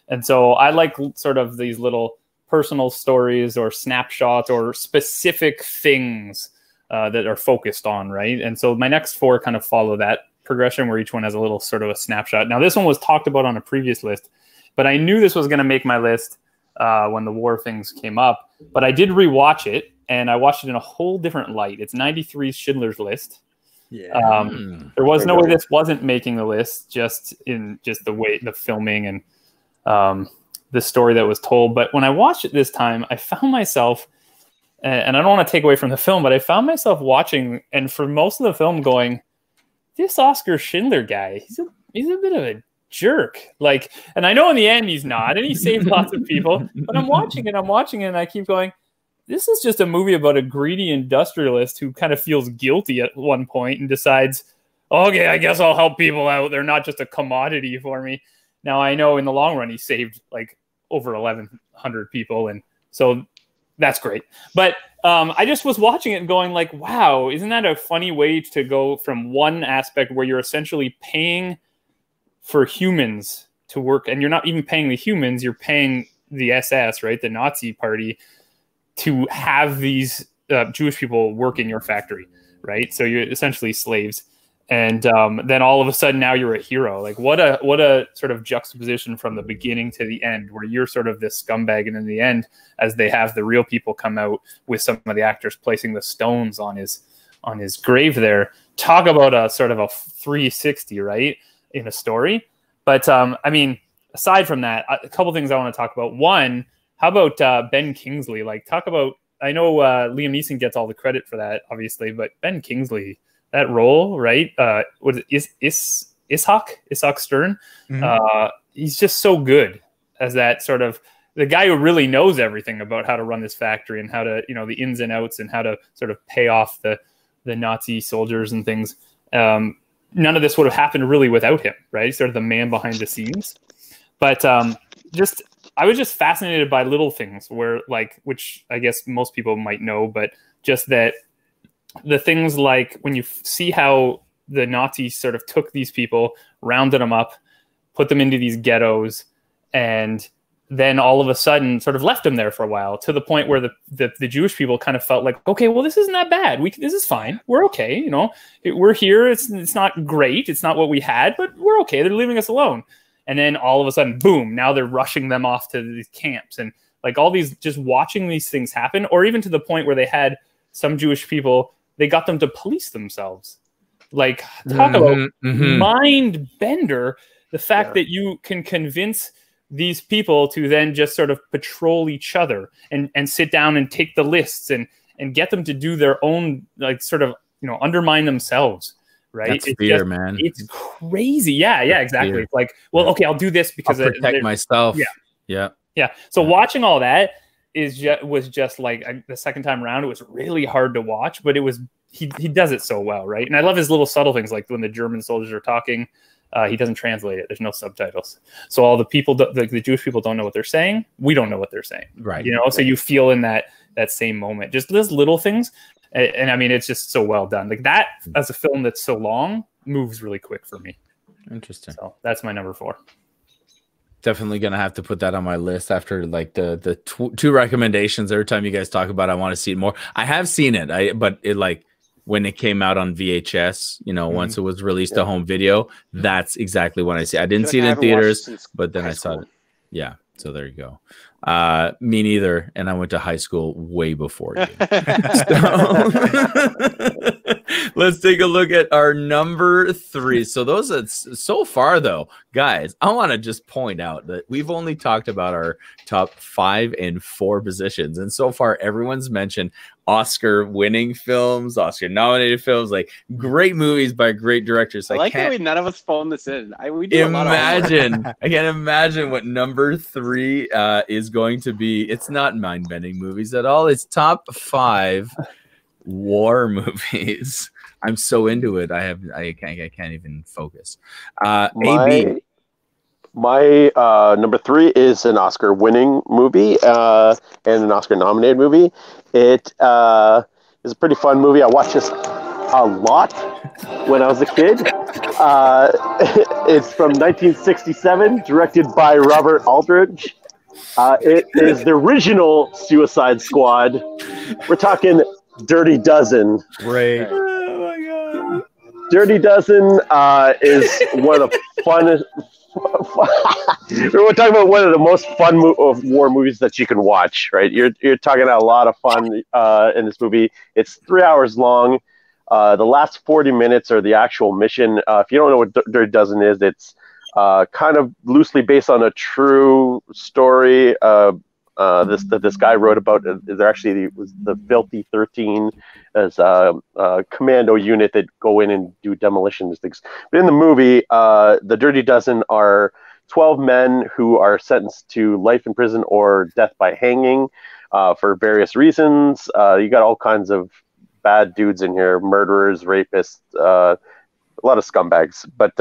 And so I like sort of these little personal stories or snapshots or specific things that are focused on, right? And so my next 4 kind of follow that progression where each one has a little sort of a snapshot. Now, this one was talked about on a previous list, but I knew this was going to make my list when the war things came up. But I did rewatch it, and I watched it in a whole different light. It's 93's Schindler's List. Yeah. There was no way this wasn't making the list, just the way the filming and the story that was told. But when I watched it this time, I found myself, and I don't want to take away from the film, but I found myself watching, and for most of the film going, this Oskar Schindler guy, he's a bit of a jerk. Like, and I know in the end he's not, and he saved lots of people, but I'm watching it, and I keep going, this is just a movie about a greedy industrialist who kind of feels guilty at one point and decides, okay, I guess I'll help people out. They're not just a commodity for me. Now, I know in the long run, he saved like over 1,100 people. And so that's great. But I just was watching it and going like, wow, isn't that a funny way to go from one aspect where you're essentially paying for humans to work, and you're not even paying the humans, you're paying the SS, right, the Nazi party, to have these Jewish people work in your factory, right? So you're essentially slaves. And then all of a sudden now you're a hero. Like what a sort of juxtaposition from the beginning to the end, where you're sort of this scumbag, and in the end, as they have the real people come out with some of the actors placing the stones on his grave there, talk about a sort of a 360, right, in a story. But I mean, aside from that, a couple things I want to talk about. One, how about Ben Kingsley? Like, talk about, I know Liam Neeson gets all the credit for that, obviously, but Ben Kingsley, that role, right? What is Ishak Stern? Mhm. He's just so good as that sort of the guy who really knows everything about how to run this factory and how to, the ins and outs and how to sort of pay off the Nazi soldiers and things. None of this would have happened really without him, right? He's sort of the man behind the scenes. But I was just fascinated by little things where, like, which I guess most people might know, but just that the things like when you see how the Nazis sort of took these people, rounded them up, put them into these ghettos, and then all of a sudden sort of left them there for a while, to the point where the Jewish people kind of felt like, okay, well, this isn't that bad. This is fine. We're okay. We're here. It's not great. It's not what we had, but we're okay. They're leaving us alone. And then all of a sudden, boom, now they're rushing them off to these camps. And like all these, just watching these things happen, or even to the point where they had some Jewish people, they got them to police themselves. Like, talk about mind bender, the fact that you can convince these people to then just sort of patrol each other and sit down and take the lists and get them to do their own, like, sort of, undermine themselves. Right. That's fear, man. It's crazy. Yeah, exactly. It's like, well, okay, I'll do this because I'll protect myself. Yeah. So watching all that was just like the second time around, it was really hard to watch, but it was, he does it so well. Right. And I love his little subtle things, like when the German soldiers are talking, he doesn't translate it. There's no subtitles. So all the people, the Jewish people don't know what they're saying. We don't know what they're saying. Right. So you feel in that same moment, just those little things. And I mean, it's just so well done. Like that, as a film that's so long, moves really quick for me. Interesting. So that's my number 4. Definitely gonna have to put that on my list after like the 2 recommendations. Every time you guys talk about it, I want to see it more. I have seen it, but it, like, when it came out on VHS, once it was released to home video, that's exactly when I see. I didn't see it in theaters, but then I saw it. Yeah. So there you go. Me neither. And I went to high school way before you. Let's take a look at our number 3. So those are, so far though, guys, I want to just point out that we've only talked about our top 5 and 4 positions. And so far, everyone's mentioned Oscar winning films, Oscar nominated films, like great movies by great directors. I like that none of us phoned this in. We do imagine. I can't imagine what number 3 is going to be. It's not mind-bending movies at all. It's top 5 war movies. I'm so into it. I can't even focus. AB. My number 3 is an Oscar-winning movie and an Oscar-nominated movie. It It's a pretty fun movie. I watched this a lot when I was a kid. It's from 1967, directed by Robert Aldrich. It is the original Suicide Squad. We're talking Dirty Dozen. Great. Oh my god. Dirty Dozen is one of the funnest. We're talking about one of the most fun war movies that you can watch, right? You're talking about a lot of fun in this movie. It's 3 hours long. The last 40 minutes are the actual mission. If you don't know what Dirty Dozen is, it's kind of loosely based on a true story. This guy wrote about. There actually was the Filthy 13 as a commando unit that go in and do demolitions things. But in the movie, the Dirty Dozen are 12 men who are sentenced to life in prison or death by hanging for various reasons. You got all kinds of bad dudes in here: murderers, rapists, a lot of scumbags. But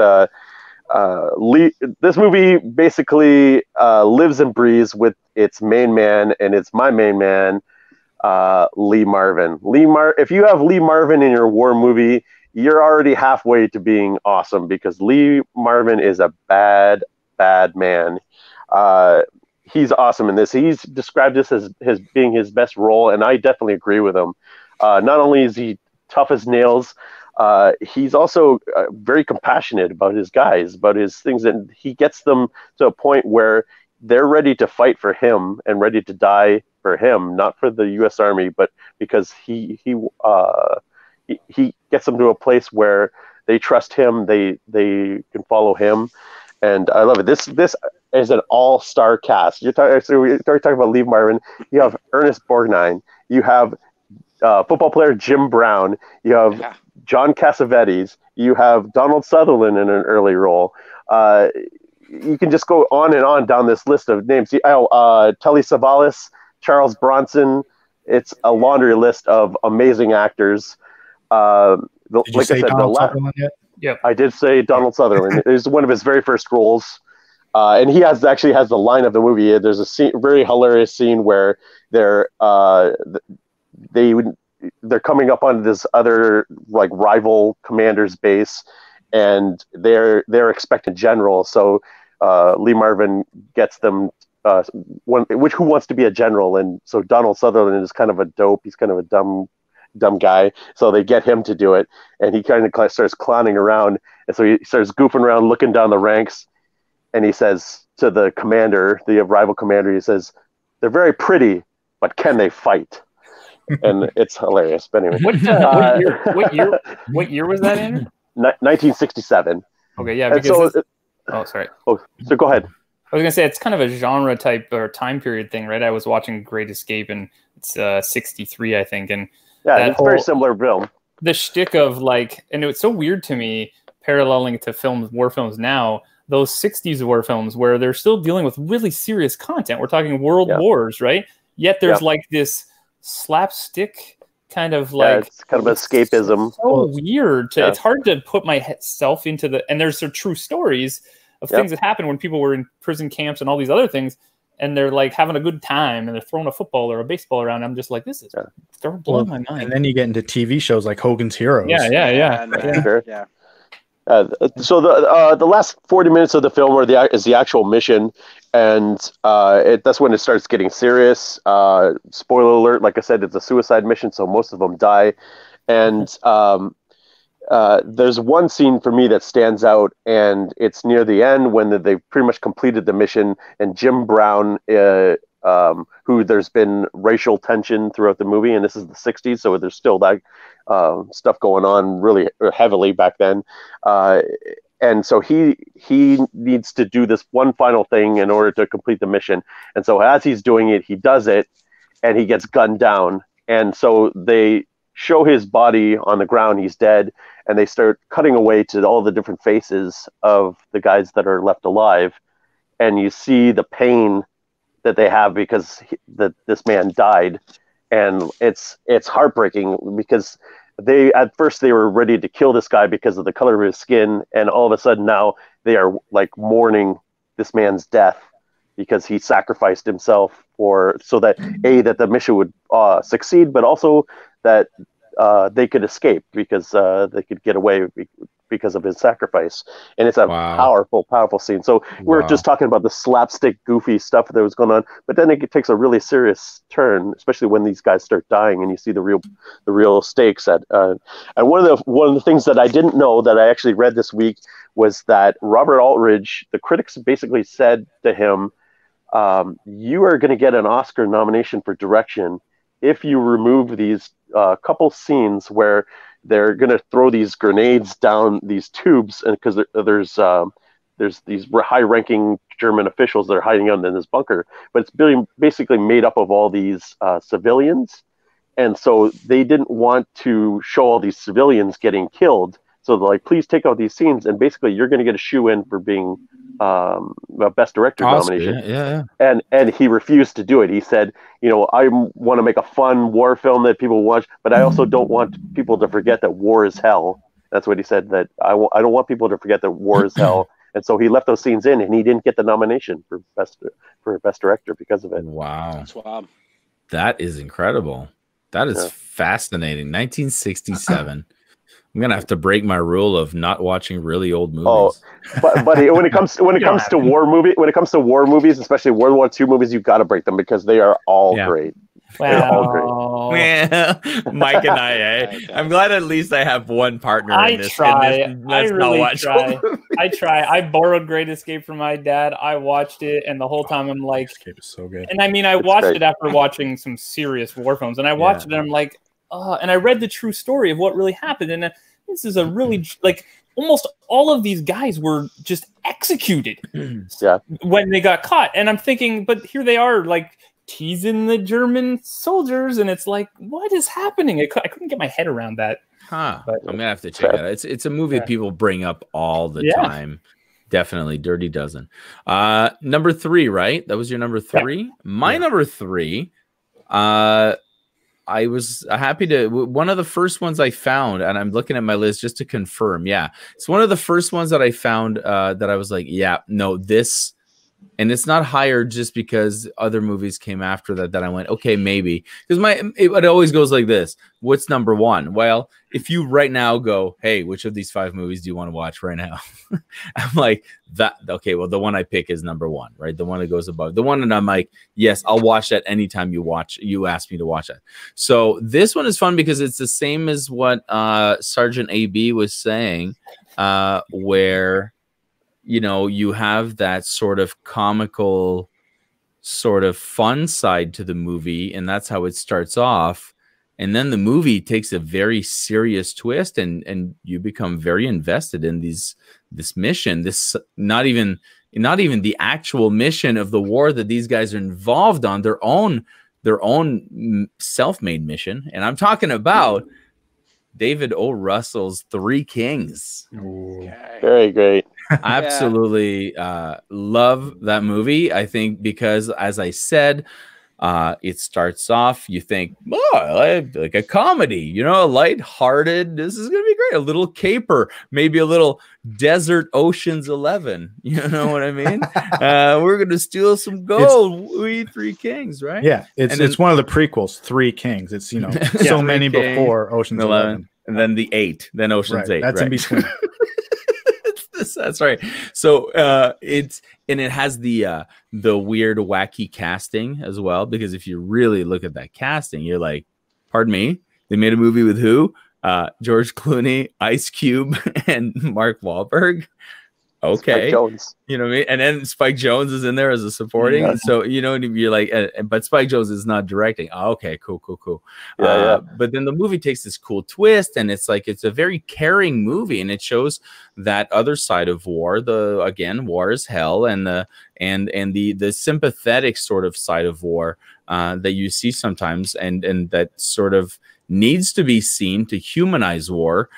this movie basically lives and breathes with its main man, and it's my main man, Lee Marvin. If you have Lee Marvin in your war movie, you're already halfway to being awesome, because Lee Marvin is a bad man. He's awesome in this. He's described this as being his best role, and I definitely agree with him. Not only is he tough as nails, he's also very compassionate about his guys, about his things, and he gets them to a point where they're ready to fight for him and ready to die for him, not for the U.S. Army, but because he gets them to a place where they trust him, they can follow him, and I love it. This is an all-star cast. We're talking about Lee Marvin. You have Ernest Borgnine. You have football player Jim Brown. You have John Cassavetes. You have Donald Sutherland in an early role. You can just go on and on down this list of names. Telly Savalas, Charles Bronson. It's a laundry list of amazing actors. Did you say Donald Sutherland yet? Yep. I did say Donald Sutherland. It was one of his very first roles. And he actually has the line of the movie. There's a very hilarious scene where they're coming up on this other like rival commander's base, and they're expecting general. So Lee Marvin gets them who wants to be a general, and so Donald Sutherland is kind of a dope. He's kind of a dumb guy, so they get him to do it, and he kind of starts clowning around, and so he starts goofing around, looking down the ranks, and he says to the commander, the rival commander, he says, "They're very pretty, but can they fight?" And it's hilarious. But anyway, what year was that in? 1967. Okay, yeah. Because sorry. Oh, so go ahead. I was gonna say it's kind of a genre type or time period thing, right? I was watching Great Escape, and it's 63, I think, and yeah, it's a very similar film. The shtick of like, and it's so weird to me, paralleling to war films now. Those 60s war films where they're still dealing with really serious content. We're talking world wars, right? Yet there's like this slapstick kind of like it's kind of escapism. So weird. It's hard to put myself into the. And there's true stories of things that happen when people were in prison camps and all these other things, and they're like having a good time and they're throwing a football or a baseball around. I'm just like, this is blowing my mind. And then you get into TV shows like Hogan's Heroes. Yeah. So the last 40 minutes of the film is the actual mission, and that's when it starts getting serious. Spoiler alert, like I said, it's a suicide mission, so most of them die. And there's one scene for me that stands out, and it's near the end when they've pretty much completed the mission, and Jim Brown, who there's been racial tension throughout the movie, and this is the 60s, so there's still that stuff going on really heavily back then. And so he needs to do this one final thing in order to complete the mission. And so as he's doing it, he does it, and he gets gunned down. And so they show his body on the ground, he's dead, and they start cutting away to all the different faces of the guys that are left alive. And you see the pain that they have because this man died. And it's heartbreaking because at first they were ready to kill this guy because of the color of his skin, and all of a sudden now they are like mourning this man's death because he sacrificed himself so that the mission would succeed, but also that they could escape because they could get away because of his sacrifice. And it's a powerful scene. So we're just talking about the slapstick, goofy stuff that was going on, but then it takes a really serious turn, especially when these guys start dying and you see the real stakes. And one of the things that I didn't know that I actually read this week was that Robert Aldrich, the critics basically said to him, you are going to get an Oscar nomination for direction if you remove these couple scenes where they're going to throw these grenades down these tubes, and because there's these high-ranking German officials that are hiding out in this bunker, but it's basically made up of all these civilians, and so they didn't want to show all these civilians getting killed. So they're like, please take out these scenes, and basically you're going to get a shoe-in for being a Best Director nomination. Yeah. And he refused to do it. He said, I want to make a fun war film that people watch, but I also don't want people to forget that war is hell. That's what he said, that I don't want people to forget that war is hell. And so he left those scenes in, and he didn't get the nomination for Best Director because of it. Wow. That's wild. That is incredible. That is fascinating. 1967. I'm gonna have to break my rule of not watching really old movies. Oh, but when it comes to war movies, especially World War II movies, you've got to break them because they are all great. They're all great. Yeah. Mike and I, I'm glad at least I have one partner in this. I really try. I try. I borrowed Great Escape from my dad. I watched it, and the whole time I'm like, Escape is so good. And I mean, I watched it after watching some serious war films, and I watched it, and I'm like, and I read the true story of what really happened, and this is a really, like, almost all of these guys were just executed when they got caught. And I'm thinking, but here they are, like, teasing the German soldiers, and it's like, what is happening? I couldn't get my head around that. But I'm gonna have to check it out. It's a movie that people bring up all the time. Definitely Dirty Dozen. Number 3, right? That was your number 3. My number 3. I was happy to, one of the first ones I found, and I'm looking at my list just to confirm. Yeah, it's one of the first ones that I found that I was like, this, and it's not higher just because other movies came after that I went, okay, maybe. Because it always goes like this. What's number 1? Well, if you right now go, hey, which of these 5 movies do you want to watch right now? I'm like, that, okay, well, the one I pick is number 1, right? The one that goes above. The one that I'm like, yes, I'll watch that anytime you ask me to watch that. So this one is fun because it's the same as what Sergeant AB was saying, where you have that sort of comical, sort of fun side to the movie, and that's how it starts off. And then the movie takes a very serious twist, and you become very invested in this mission. This not even the actual mission of the war that these guys are involved on, their own self-made mission. And I'm talking about David O. Russell's Three Kings. Okay. Very great. Absolutely love that movie. I think because, as I said, it starts off, you think, like a comedy, a lighthearted, this is gonna be great, a little caper, maybe a little Desert Ocean's 11, you know what I mean? We're gonna steal some gold, we Three Kings, right? Yeah, it's one of the prequels, Three Kings. It's so many before Ocean's 11, and then the 8, then Ocean's 8. That's in between. That's right. So it has the weird, wacky casting as well, because if you really look at that casting, you're like, pardon me, they made a movie with who? George Clooney, Ice Cube, and Mark Wahlberg. Okay, Spike Jones. You know what I mean? And then Spike Jones is in there as a supporting. Yeah. So you're like, but Spike Jones is not directing. Oh, okay, cool. But then the movie takes this cool twist, and it's like it's a very caring movie, and it shows that other side of war. War is hell, and the sympathetic sort of side of war that you see sometimes, and that sort of needs to be seen to humanize war.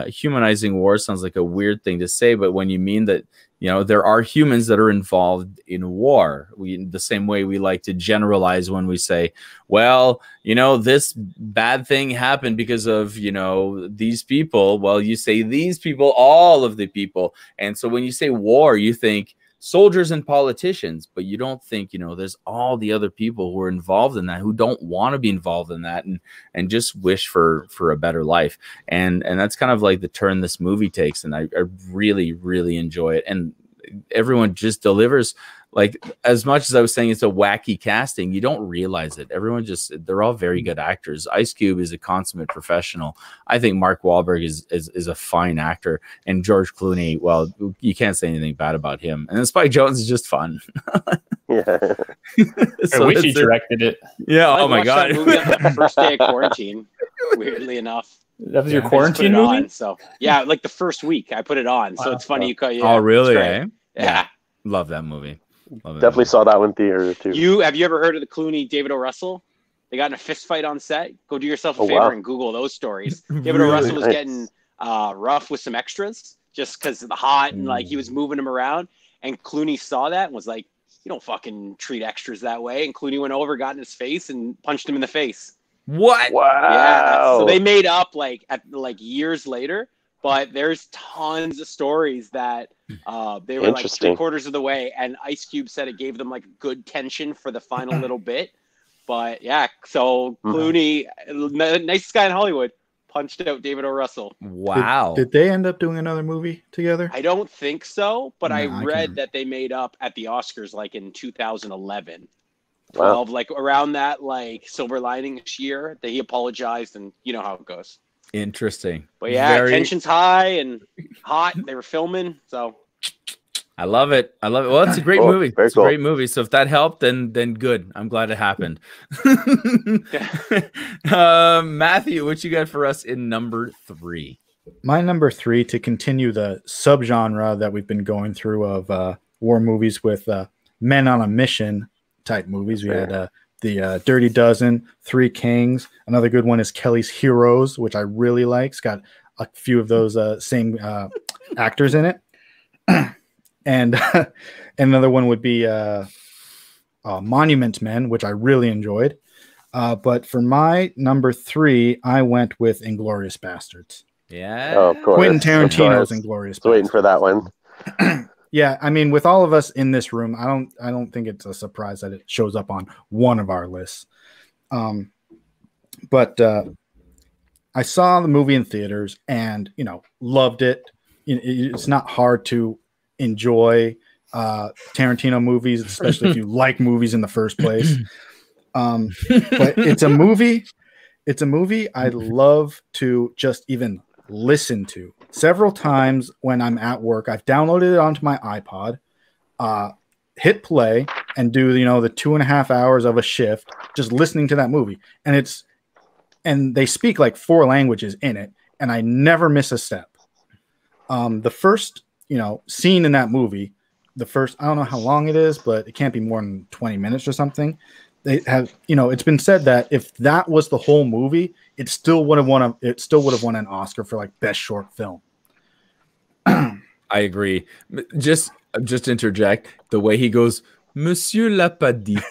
Humanizing war sounds like a weird thing to say, but when you mean that, there are humans that are involved in war, the same way we like to generalize when we say, well, this bad thing happened because of, these people. Well, you say these people, all of the people. And so when you say war, you think soldiers and politicians, but you don't think, there's all the other people who are involved in that, who don't want to be involved in that, and just wish for a better life. And that's kind of like the turn this movie takes. And I really, really enjoy it. And everyone just delivers. Like, as much as I was saying it's a wacky casting, you don't realize it. They're all very good actors. Ice Cube is a consummate professional. I think Mark Wahlberg is a fine actor. And George Clooney, well, you can't say anything bad about him. And then Spike Jonze is just fun. Yeah. I wish he directed it. Yeah. I oh my God. That movie on the first day of quarantine, weirdly enough. That was your quarantine movie? On, so yeah, like the first week I put it on. So it's funny you cut. Yeah, oh really? Eh? Yeah. Love that movie. Definitely saw that one theater too. Have you ever heard of the Clooney David O. Russell? They got in a fist fight on set. Go do yourself a favor and Google those stories. David O. Russell was getting rough with some extras just because of the hot and like he was moving him around. And Clooney saw that and was like, "You don't fucking treat extras that way." And Clooney went over, got in his face, and punched him in the face. What? Wow. Yeah. So they made up like years later. But there's tons of stories that they were like 3/4 of the way, and Ice Cube said it gave them like good tension for the final little bit. But yeah, so Clooney, nicest guy in Hollywood, punched out David O. Russell. Wow. Did they end up doing another movie together? I don't think so, but I read that they made up at the Oscars like in 2011. 12, like around that like Silver Linings year that he apologized, and you know how it goes. Interesting. But yeah, tension's high and hot. They were filming, so I love it. Well, it's a great movie. It's cool. a great movie. So if that helped, then good. I'm glad it happened. Matthew, what you got for us in number 3? My number 3, to continue the subgenre that we've been going through of war movies with men on a mission type movies. We had the Dirty Dozen, Three Kings. Another good one is Kelly's Heroes, which I really like. It's got a few of those same actors in it. And another one would be Monument Men, which I really enjoyed. But for my number 3, I went with Inglourious Bastards. Yeah. Oh, of course. Quentin Tarantino's Inglourious Bastards. Waiting for that one. Yeah, I mean, with all of us in this room, I don't think it's a surprise that it shows up on one of our lists. But I saw the movie in theaters and, loved it. It's not hard to enjoy Tarantino movies, especially if you like movies in the first place. But it's a movie I'd love to just even listen to. Several times when I'm at work, I've downloaded it onto my iPod, hit play, and do the 2.5 hours of a shift just listening to that movie. And they speak like 4 languages in it, and I never miss a step. The first scene in that movie, I don't know how long it is, but it can't be more than 20 minutes or something. They have, it's been said that if that was the whole movie, it still would have won an Oscar for like best short film. I agree. Just interject. The way he goes, Monsieur Lapadite.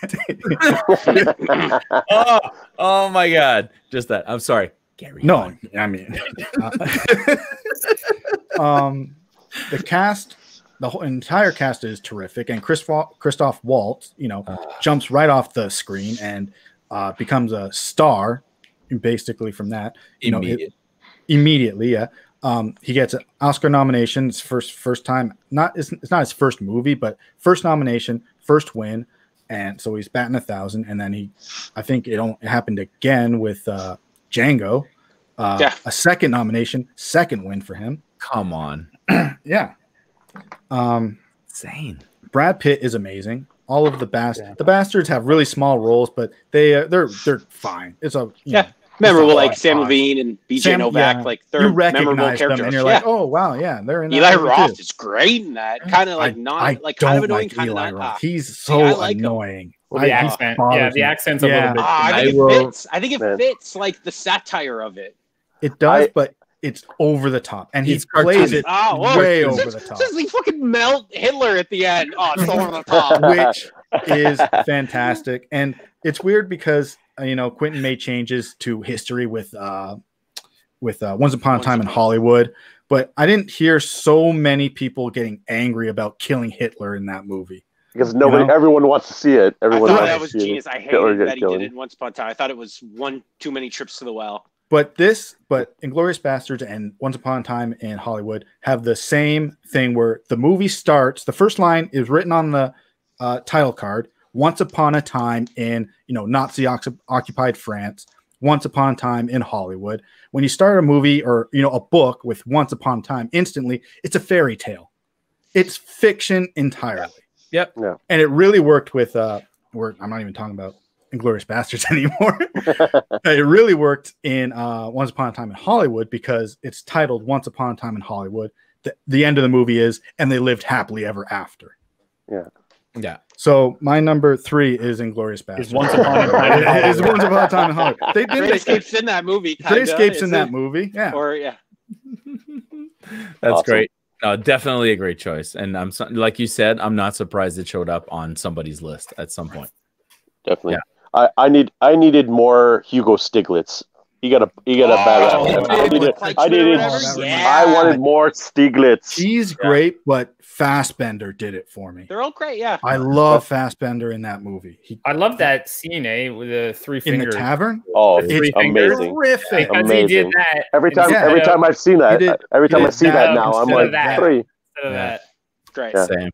oh my God. Just that. I'm sorry. Gary. No, I mean, the cast, the whole entire cast is terrific, and Christoph Waltz, jumps right off the screen and becomes a star, basically from that. Immediately, yeah. He gets an Oscar nomination. It's first time. It's not his first movie, but first nomination, first win, and so he's batting 1,000. And then I think it happened again with Django. A second nomination, second win for him. Come on. Yeah. Insane. Brad Pitt is amazing. All of the bastards have really small roles, but they're fine. It's memorable, like Sam Levine and BJ Novak, like they're memorable characters. And you're like, oh wow, yeah, they're in that. Eli Roth is great in that. Kind of like kind of annoying, kind of not. Roth. He's so annoying. Well, the accent's a little bit. I think it fits like the satire of it. It does, but it's over the top, and he plays it way over the top. Does he fucking melt Hitler at the end? Oh, it's over the top, which is fantastic. And it's weird because Quentin made changes to history with Once Upon a Time in Hollywood, but I didn't hear so many people getting angry about killing Hitler in that movie. Because everyone wants to see it. Everyone I thought wants that was to see genius. it. I hated that he did it Once Upon a Time. I thought it was one too many trips to the well. But Inglourious Bastards and Once Upon a Time in Hollywood have the same thing where the movie starts. The first line is written on the title card. Once upon a time in Nazi occupied France. Once Upon a Time in Hollywood. When you start a movie or a book with Once Upon a Time, instantly it's a fairy tale. It's fiction entirely. Yep. Yeah. And it really worked with I'm not even talking about Inglourious Bastards anymore. It really worked in Once Upon a Time in Hollywood because it's titled Once Upon a Time in Hollywood. The end of the movie is and they lived happily ever after. Yeah. Yeah. So my number 3 is Inglourious Bastards. Is Once Upon a Time in Hollywood. Is Once Upon a Time in Hollywood. Great Escape's in that movie. Great Escape's in that movie. Yeah. That's awesome. Great. No, definitely a great choice. And like you said, I'm not surprised it showed up on somebody's list at some point. Definitely. Yeah. I needed more Hugo Stiglitz. You got a badass. I wanted more Stiglitz. He's great, but Fassbender did it for me. They're all great, yeah. I love Fassbender in that movie. I love that scene, with the 3 fingers. In the tavern? Oh, it's amazing. Terrific. Because he did that. Every time I've seen that, I see that now, I'm like, Instead of that. Great. Yeah. Same.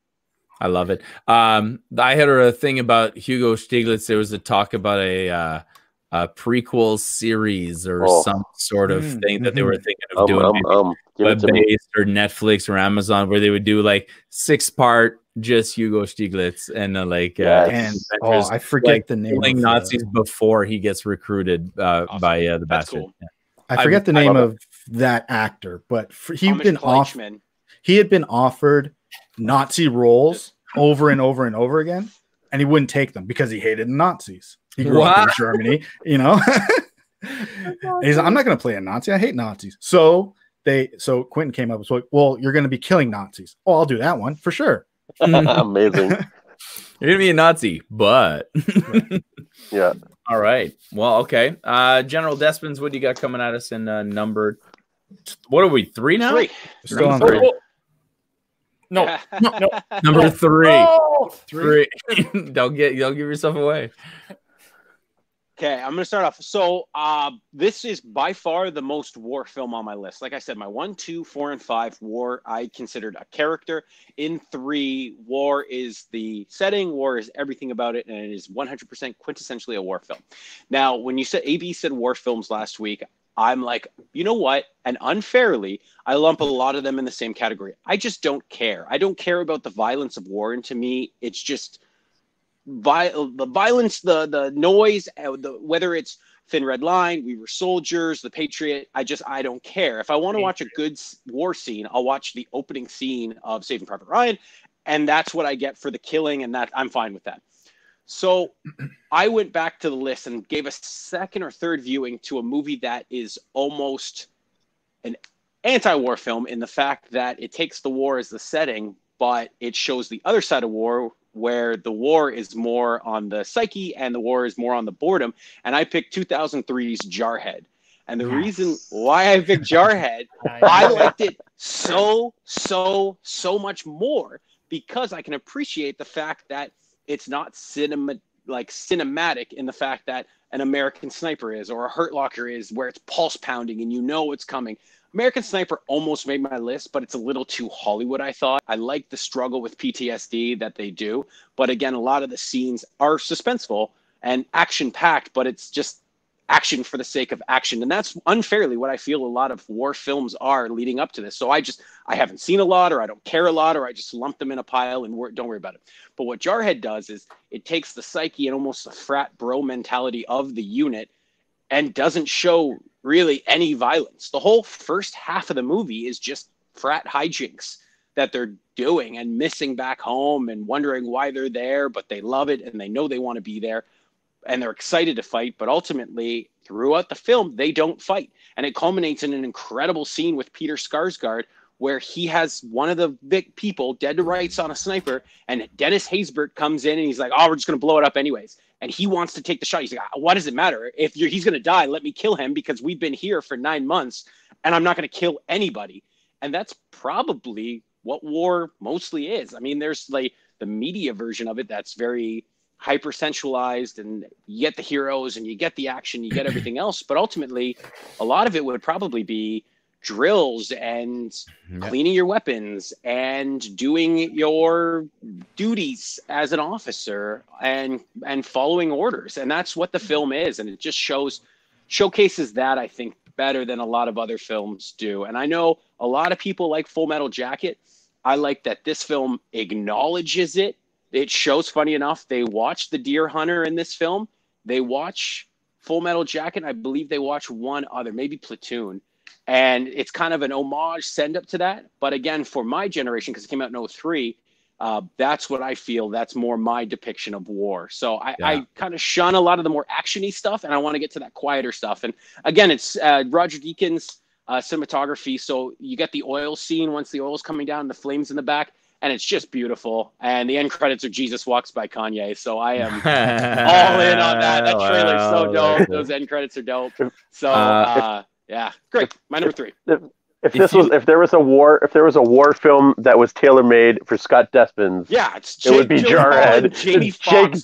I love it. I had a thing about Hugo Stiglitz. There was a talk about a prequel series or some sort of thing that they were thinking of doing, web-based or Netflix or Amazon, where they would do like 6-part just Hugo Stiglitz and I forget the name killing of Nazis before he gets recruited by the bastard. Cool. Yeah. I forget the name of that actor, but he had been offered Nazi roles over and over and over again, and he wouldn't take them because he hated the Nazis. He grew up in Germany, He's like, I'm not going to play a Nazi. I hate Nazis. So Quentin came up and was like, well, you're going to be killing Nazis. Oh, I'll do that one for sure. Amazing. You're going to be a Nazi, but yeah. All right. Well, okay. General Despins, what do you got coming at us in number? What are we? 3 now? 3. Still on 3. No. Number 3. Oh, 3. Don't give yourself away. Okay, I'm going to start off. So this is by far the most war film on my list. Like I said, my 1, 2, 4, and 5 war I considered a character. In 3, war is the setting, war is everything about it, and it is 100% quintessentially a war film. Now, when you said AB said war films last week, I'm like, you know what? And unfairly, I lump a lot of them in the same category. I just don't care. I don't care about the violence of war, and to me, it's just the violence, the noise, whether it's Thin Red Line, We Were Soldiers, The Patriot. I don't care. If I want to watch a good war scene, I'll watch the opening scene of Saving Private Ryan, and that's what I get for the killing, and that I'm fine with that. So I went back to the list and gave a second or third viewing to a movie that is almost an anti-war film in the fact that it takes the war as the setting, but it shows the other side of war, where the war is more on the psyche and the war is more on the boredom. And I picked 2003's Jarhead. And the reason why I picked Jarhead, I liked it so much more because I can appreciate the fact that it's not cinematic in the fact that an American Sniper is or a Hurt Locker is, where it's pulse pounding and you know it's coming. American Sniper almost made my list, but it's a little too Hollywood, I thought. I like the struggle with PTSD that they do. But again, a lot of the scenes are suspenseful and action-packed, but it's just action for the sake of action. And that's unfairly what I feel a lot of war films are leading up to this. So I haven't seen a lot, or I don't care a lot, or I just lump them in a pile and don't worry about it. But what Jarhead does is it takes the psyche and almost the frat bro mentality of the unit and doesn't show really any violence. The whole first half of the movie is just frat hijinks that they're doing and missing back home and wondering why they're there, but they love it and they know they want to be there and they're excited to fight. But ultimately, throughout the film, they don't fight. And it culminates in an incredible scene with Peter Skarsgård where he has one of the big people dead to rights on a sniper, and Dennis Haysbert comes in and he's like, oh, we're just going to blow it up anyways. And he wants to take the shot. He's like, what does it matter? If he's going to die, let me kill him because we've been here for 9 months and I'm not going to kill anybody. And that's probably what war mostly is. I mean, there's like the media version of it that's very hypersensualized, and you get the heroes and you get the action, you get everything else. But ultimately, a lot of it would probably be drills and cleaning your weapons and doing your duties as an officer and following orders. And that's what the film is. And it just showcases that, I think, better than a lot of other films do. And I know a lot of people like Full Metal Jacket. I like that this film acknowledges it. It shows, funny enough, they watch The Deer Hunter in this film. They watch Full Metal Jacket. I believe they watch one other, maybe Platoon. And it's kind of an homage send up to that. But again, for my generation, because it came out in 2003, that's what I feel. That's more my depiction of war. So I kind of shun a lot of the more actiony stuff, and I want to get to that quieter stuff. And again, it's Roger Deakins' cinematography. So you get the oil scene once the oil's coming down, the flames in the back, and it's just beautiful. And the end credits are Jesus Walks by Kanye. So I am all in on that. That trailer's so dope. Those end credits are dope. So yeah, great. My number 3. If there was a war film that was tailor made for Scott Despins, it would be Jarhead. Jamie Foxx,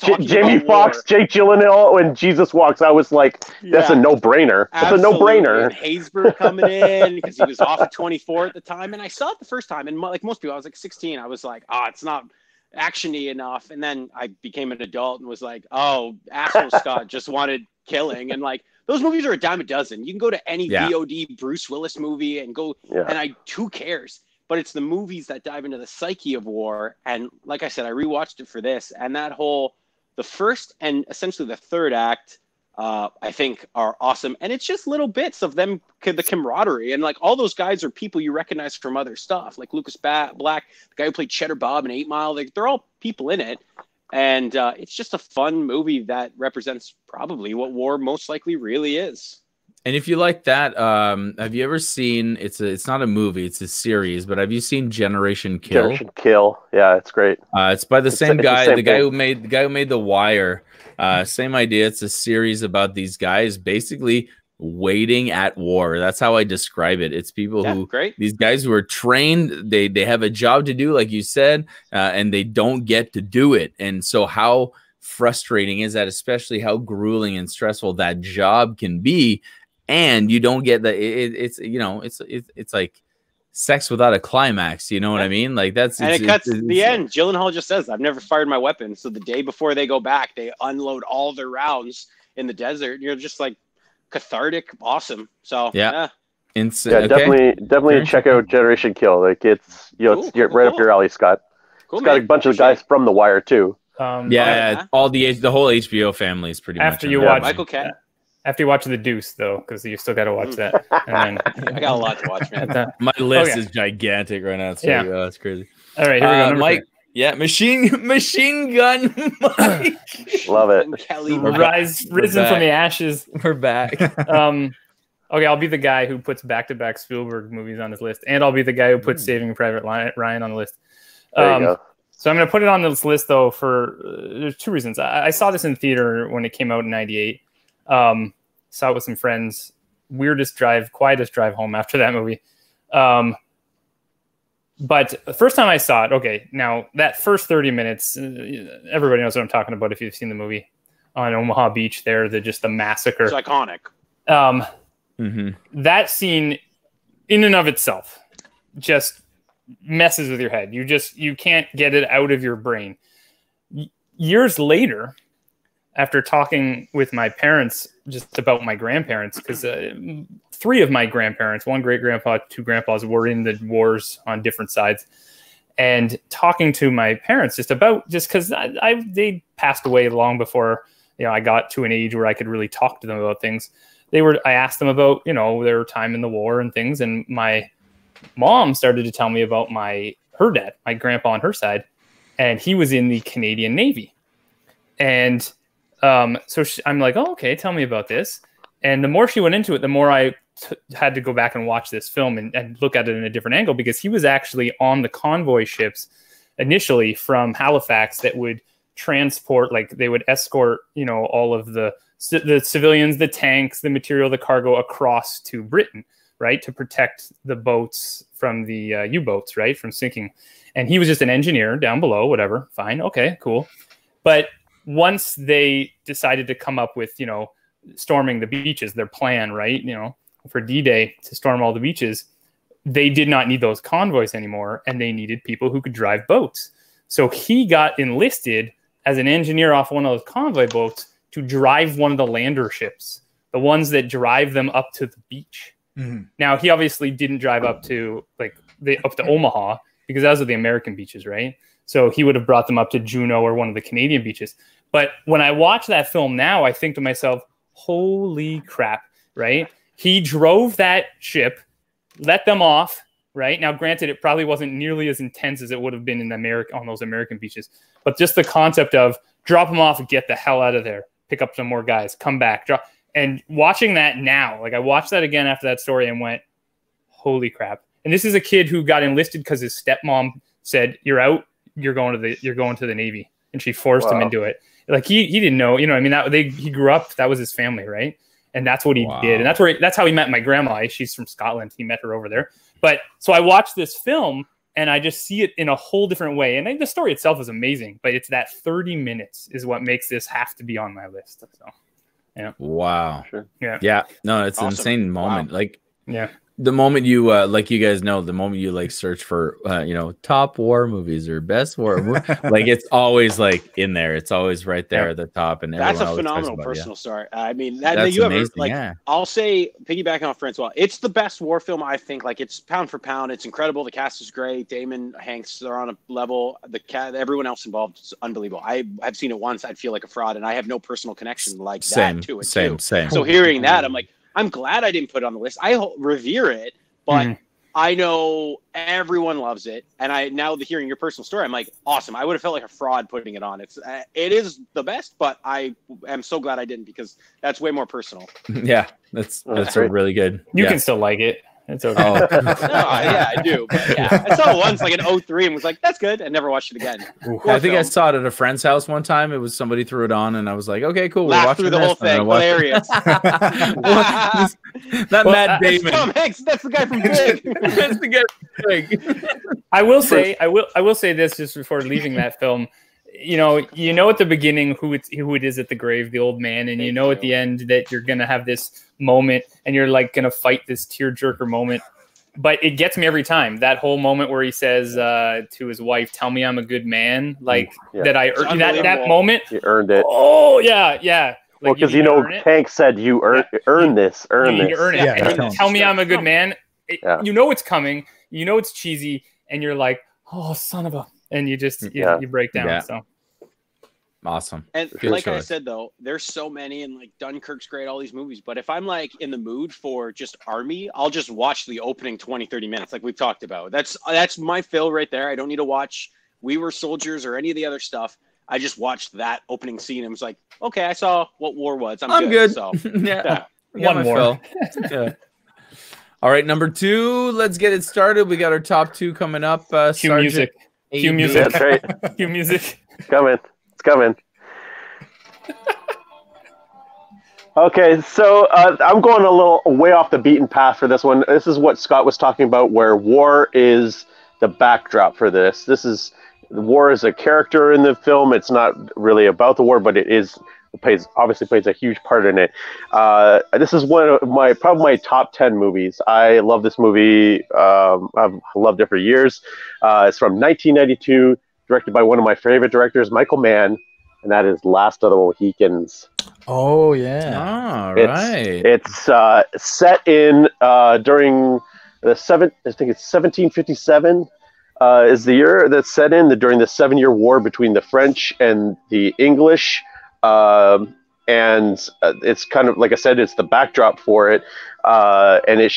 Jake Gyllenhaal, and Jesus Walks. I was like, that's a no-brainer. That's a no-brainer. And Haysbert coming in because he was off at 24 at the time, and I saw it the first time, and like most people, I was like 16. I was like, it's not action-y enough, and then I became an adult and was like, asshole Scott just wanted killing, and like. Those movies are a dime a dozen. You can go to any VOD Bruce Willis movie and go, and who cares? But it's the movies that dive into the psyche of war. And like I said, I rewatched it for this, and the first and essentially the third act, I think are awesome. And it's just little bits of them, the camaraderie, and like all those guys are people you recognize from other stuff, like Lucas Black, the guy who played Cheddar Bob in 8 Mile. They're all people in it. And it's just a fun movie that represents probably what war most likely really is. And if you like that, have you ever seen? It's not a movie; it's a series. But have you seen Generation Kill? Generation Kill, yeah, it's great. It's by the same guy, the guy who made The Wire. Same idea. It's a series about these guys basically waiting at war. That's how I describe it. It's people these guys who are trained, they have a job to do, like you said, and they don't get to do it. And so how frustrating is that, especially how grueling and stressful that job can be. And you don't get it's like sex without a climax. You know what I mean? Like it cuts the end. Gyllenhaal just says, I've never fired my weapon. So the day before they go back, they unload all their rounds in the desert. You're just like, cathartic, awesome. So definitely check out Generation Kill. Like it's right up your alley, Scott. Cool, it's got a bunch of guys from The Wire too. All the whole HBO family is pretty much. After you watch The Deuce, though, because you still got to watch that. And then I got a lot to watch, man. My list is gigantic right now. So it's crazy. All right, here we go. Mike. Yeah, machine gun Mike. Love it. Risen from the ashes. We're back. Okay, I'll be the guy who puts back-to-back Spielberg movies on his list, and I'll be the guy who puts Saving Private Ryan on the list. There you go. So I'm going to put it on this list, though, for there's 2 reasons. I saw this in theater when it came out in '98. Saw it with some friends. Quietest drive home after that movie. But the first time I saw it, now that first 30 minutes, everybody knows what I'm talking about if you've seen the movie on Omaha Beach there, the massacre. It's iconic. That scene in and of itself just messes with your head. You can't get it out of your brain. Years later, after talking with my parents just about my grandparents, because 3 of my grandparents, 1 great-grandpa, 2 grandpas, were in the wars on different sides. And talking to my parents because they passed away long before I got to an age where I could really talk to them about things. I asked them about their time in the war and things, and my mom started to tell me about her dad, my grandpa on her side, and he was in the Canadian Navy. And so I'm like, oh, okay, tell me about this. And the more she went into it, the more I had to go back and watch this film and look at it in a different angle, because he was actually on the convoy ships initially from Halifax that would transport, like they would escort, all of the civilians, the tanks, the material, the cargo across to Britain, right, to protect the boats from the U-boats, right, from sinking. And he was just an engineer down below, whatever. Fine. Okay, cool. But once they decided to come up with, storming the beaches, their plan, right, for D-Day to storm all the beaches, they did not need those convoys anymore, and they needed people who could drive boats. So he got enlisted as an engineer off one of those convoy boats to drive one of the lander ships, the ones that drive them up to the beach. Mm-hmm. Now, he obviously didn't drive up to Omaha, because those are the American beaches, right? So he would have brought them up to Juneau or one of the Canadian beaches. But when I watch that film now, I think to myself, holy crap, right? He drove that ship, let them off, right? Now, granted, it probably wasn't nearly as intense as it would have been in on those American beaches. But just the concept of drop them off and get the hell out of there, pick up some more guys, come back, drop. And watching that now, I watched that again after that story and went, holy crap. And this is a kid who got enlisted because his stepmom said, "You're out. You're going to the Navy," and she forced him into it. He didn't know. He grew up. That was his family, right? And that's what he did. And that's how he met my grandma. She's from Scotland. He met her over there. But so I watched this film and I just see it in a whole different way. And the story itself is amazing, but it's that 30 minutes is what makes this have to be on my list. So, yeah. Wow. Sure. Yeah. Yeah. No, it's awesome. An insane moment. Wow. Yeah. The moment you you guys know, the moment you search for top war movies or best war movie, it's always in there. It's always right there at the top. And that's a phenomenal personal story. I mean, that's you amazing, I'll say, piggybacking on François, it's the best war film. I think it's pound for pound. It's incredible. The cast is great. Damon, Hanks, they're on a level. Everyone else involved is unbelievable. I have seen it once. I'd feel like a fraud, and I have no personal connection that to it. Same. So hearing that, I'm like, I'm glad I didn't put it on the list. I revere it, but I know everyone loves it. And now hearing your personal story, I'm like, awesome. I would have felt like a fraud putting it on. It is the best, but I am so glad I didn't, because that's way more personal. Yeah, that's a really good. You can still like it. It's okay. No, yeah, I do. But yeah, I saw it once, in 2003, and was like, "That's good," and never watched it again. I think I saw it at a friend's house one time. It was somebody threw it on, and I was like, "Okay, cool." Laughed through the whole thing. Hilarious. That Matt Damon. Tom Hanks. That's the guy from Big. That's the guy from Big. I will say this just before leaving that film. You know at the beginning who it is at the grave, the old man, and at the end that you're gonna have this moment and you're gonna fight this tearjerker moment. But it gets me every time. That whole moment where he says to his wife, "Tell me I'm a good man," that I earned that moment. You earned it. Oh yeah. Well, because Hank said you earn this. You earn it. Yeah, tell me I'm a good man. It's coming. It's cheesy, and you're like, "Oh, son of a," and you just you break down. Yeah. So. Awesome. And Good choice. I said, though, there's so many, and Dunkirk's great, all these movies. But if I'm in the mood for just army, I'll just watch the opening 20, 30 minutes like we've talked about. That's my fill right there. I don't need to watch We Were Soldiers or any of the other stuff. I just watched that opening scene and was like, okay, I saw what war was. I'm good. So, yeah. One more. Yeah. All right, number 2. Let's get it started. We got our top 2 coming up. Cue music. Cue music. That's right. Cue music. It's coming. Okay, so I'm going a little way off the beaten path for this one. This is what Scott was talking about, where war is the backdrop for this. The war is a character in the film. It's not really about the war, but obviously plays a huge part in it. This is one of probably my top 10 movies. I love this movie. I've loved it for years. It's from 1992, directed by one of my favorite directors, Michael Mann, and that is Last of the Mohicans. Oh yeah! All right. It's set in during I think it's 1757. Is the year that's set in during the 7-year war between the French and the English. And it's kind of, like I said, it's the backdrop for it. And it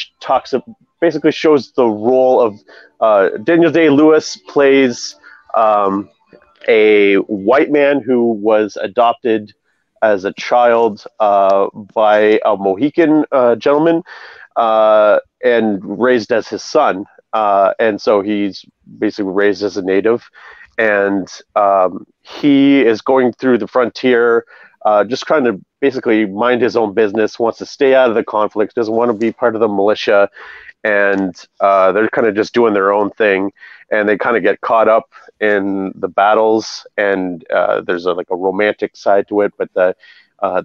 basically shows the role of Daniel Day-Lewis plays a white man who was adopted as a child by a Mohican gentleman and raised as his son. And so he's basically raised as a native. And he is going through the frontier just trying to basically mind his own business, wants to stay out of the conflict, doesn't want to be part of the militia, and they're kind of just doing their own thing, and they kind of get caught up in the battles, and there's like a romantic side to it, but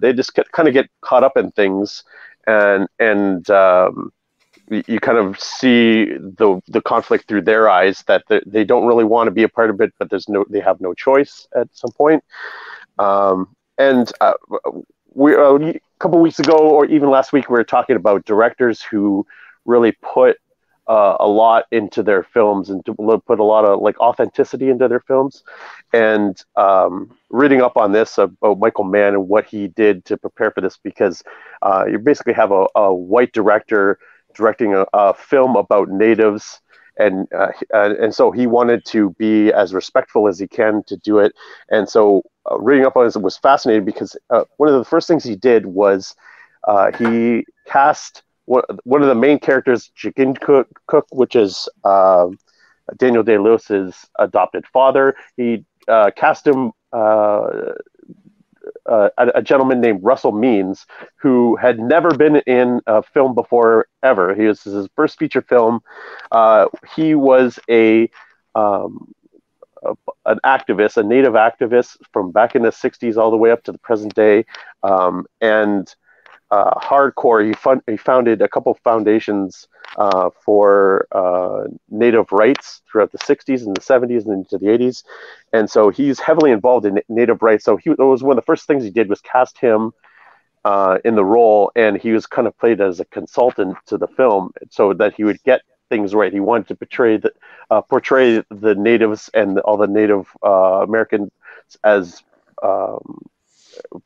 they just kind of get caught up in things, and you kind of see the conflict through their eyes, that they don't really want to be a part of it, but they have no choice at some point. We a couple weeks ago, or even last week, we were talking about directors who really put a lot into their films and to put a lot of like authenticity into their films. And reading up on this about Michael Mann and what he did to prepare for this, because you basically have a white director directing a film about natives, and so he wanted to be as respectful as he can to do it. And so reading up on this was fascinating, because one of the first things he did was he cast one of the main characters, Chicken Cook, which is Daniel Day-Lewis's adopted father. He cast him a gentleman named Russell Means, who had never been in a film before ever. This is his first feature film. He was an activist, a native activist from back in the 60s all the way up to the present day, and hardcore. He founded a couple foundations for native rights throughout the 60s and the 70s and into the 80s. And so he's heavily involved in native rights. So it was one of the first things he did was cast him in the role, and he was kind of played as a consultant to the film so that he would get things right. He wanted to portray the natives and all the Native Americans as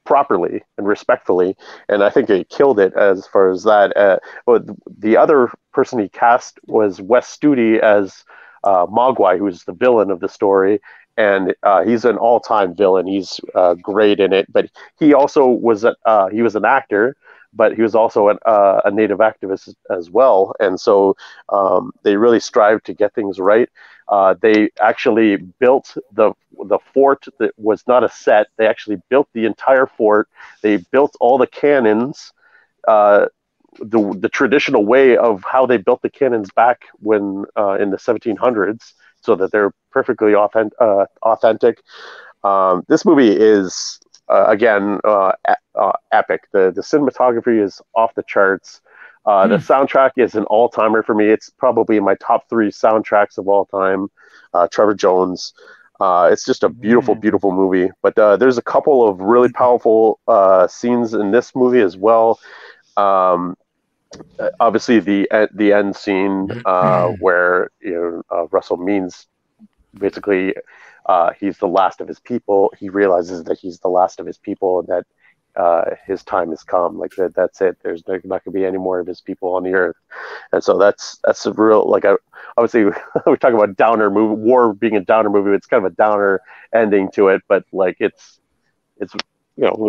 properly and respectfully, and I think he killed it as far as that. The other person he cast was Wes Studi as Mogwai, who's the villain of the story, and he's an all-time villain. He's great in it, but he also was he was an actor, but he was also a native activist as well, and so they really strived to get things right. They actually built the fort that was not a set. They actually built the entire fort. They built all the cannons, the traditional way of how they built the cannons back when in the 1700s, so that they're perfectly authentic. This movie is again epic. The cinematography is off the charts. The soundtrack is an all-timer for me. It's probably in my top 3 soundtracks of all time. Trevor Jones. It's just a beautiful, beautiful movie. But there's a couple of really powerful scenes in this movie as well. Obviously, the end scene where Russell Means basically he's the last of his people. He realizes that he's the last of his people, and that his time has come. Like that's it. There's not going to be any more of his people on the earth. And so that's a real, like, obviously we talk about downer movie, war being a downer movie. It's kind of a downer ending to it, but like it's the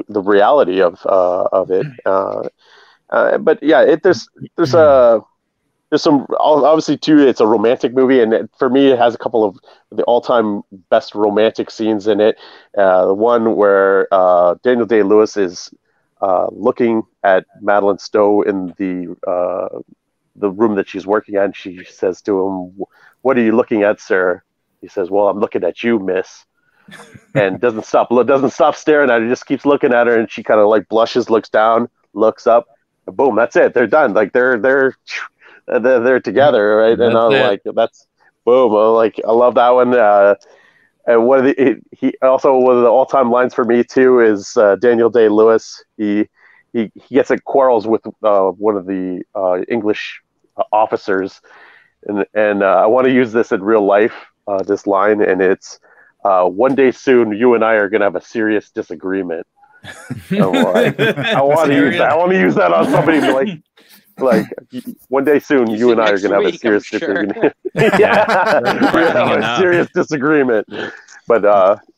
reality of it. But yeah, there's some, obviously too, it's a romantic movie, and for me it has a couple of the all-time best romantic scenes in it. The one where Daniel Day-Lewis is looking at Madeleine Stowe in the room that she's working at, and she says to him, "What are you looking at, sir?" He says, "Well, I'm looking at you, miss." And doesn't stop staring at her, just keeps looking at her, and she kind of like blushes, looks down, looks up, and boom, that's it. They're done. Like they're together, right? And I was like, that's boom. I love that one. And one of the all-time lines for me too is Daniel Day-Lewis. He gets in quarrels with one of the English officers, and I want to use this in real life. This line, and it's one day soon, you and I are going to have a serious disagreement. I want to use that on somebody like one day soon, you and I are going to have a serious disagreement. A serious disagreement. But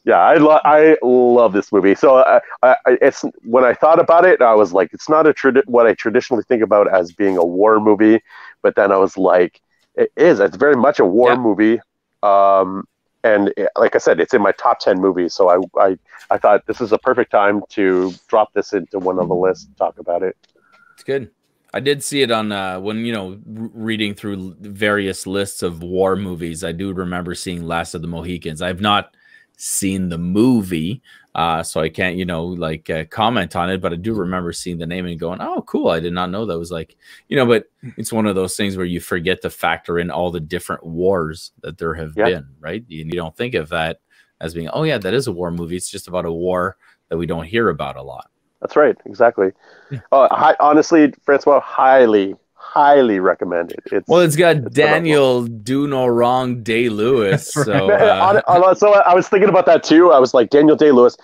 yeah, I love this movie. So it's, when I thought about it, I was like, it's not what I traditionally think about as being a war movie. But then I was like, it is. It's very much a war movie. And like I said, it's in my top 10 movies. So I thought this is a perfect time to drop this into one of the lists and talk about it. It's good. I did see it on when, you know, reading through various lists of war movies. I do remember seeing Last of the Mohicans. I've not seen the movie, so I can't, you know, like comment on it, but I do remember seeing the name and going, oh, cool. I did not know that was like, you know, but it's one of those things where you forget to factor in all the different wars that there have been, right? You don't think of that as being, oh yeah, that is a war movie. It's just about a war that we don't hear about a lot. That's right. Exactly. Honestly, François, highly recommend it. It's got Daniel Do No Wrong Day-Lewis. So, so I was thinking about that too. I was like, Daniel Day-Lewis,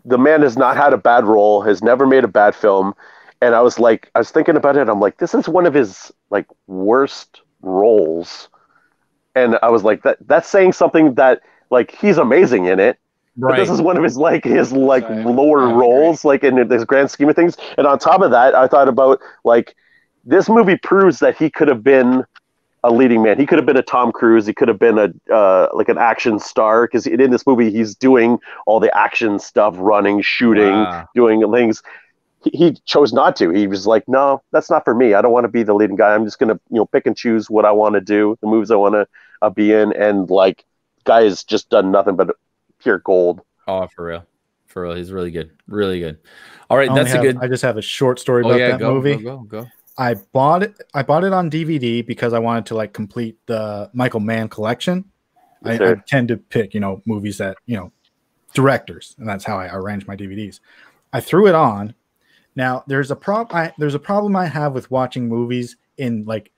the man has not had a bad role, has never made a bad film. And I was thinking about it. I'm like, this is one of his like worst roles. And I was like, that's saying something that like he's amazing in it. Right. But this is one of his lower roles, like in this grand scheme of things. And on top of that, I thought about like this movie proves that he could have been a leading man. He could have been a Tom Cruise. He could have been a like an action star, because in this movie he's doing all the action stuff, running, shooting, doing things. He chose not to. He was like, no, that's not for me. I don't want to be the leading guy. I'm just gonna pick and choose what I want to do, the moves I want to be in, and like guy has just done nothing but pure gold. Oh, for real, he's really good. All right, I just have a short story about that movie. Go. I bought it on DVD because I wanted to like complete the Michael Mann collection. I tend to pick movies that directors, and that's how I arrange my DVDs. I threw it on. Now there's a problem I have with watching movies in like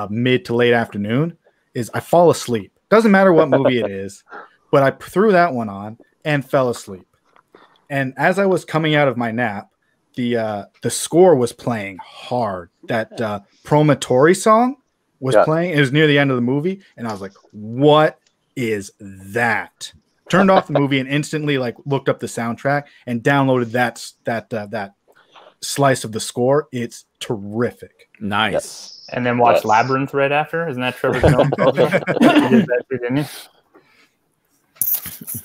mid to late afternoon is I fall asleep. Doesn't matter what movie it is. But I threw that one on and fell asleep. And as I was coming out of my nap, the score was playing hard. That Promontory song was playing. It was near the end of the movie, and I was like, "What is that?" Turned off the movie and instantly like looked up the soundtrack and downloaded that slice of the score. It's terrific. Nice. Yes. And then watched Labyrinth right after. Isn't that Trevor's film? You did that too, didn't you?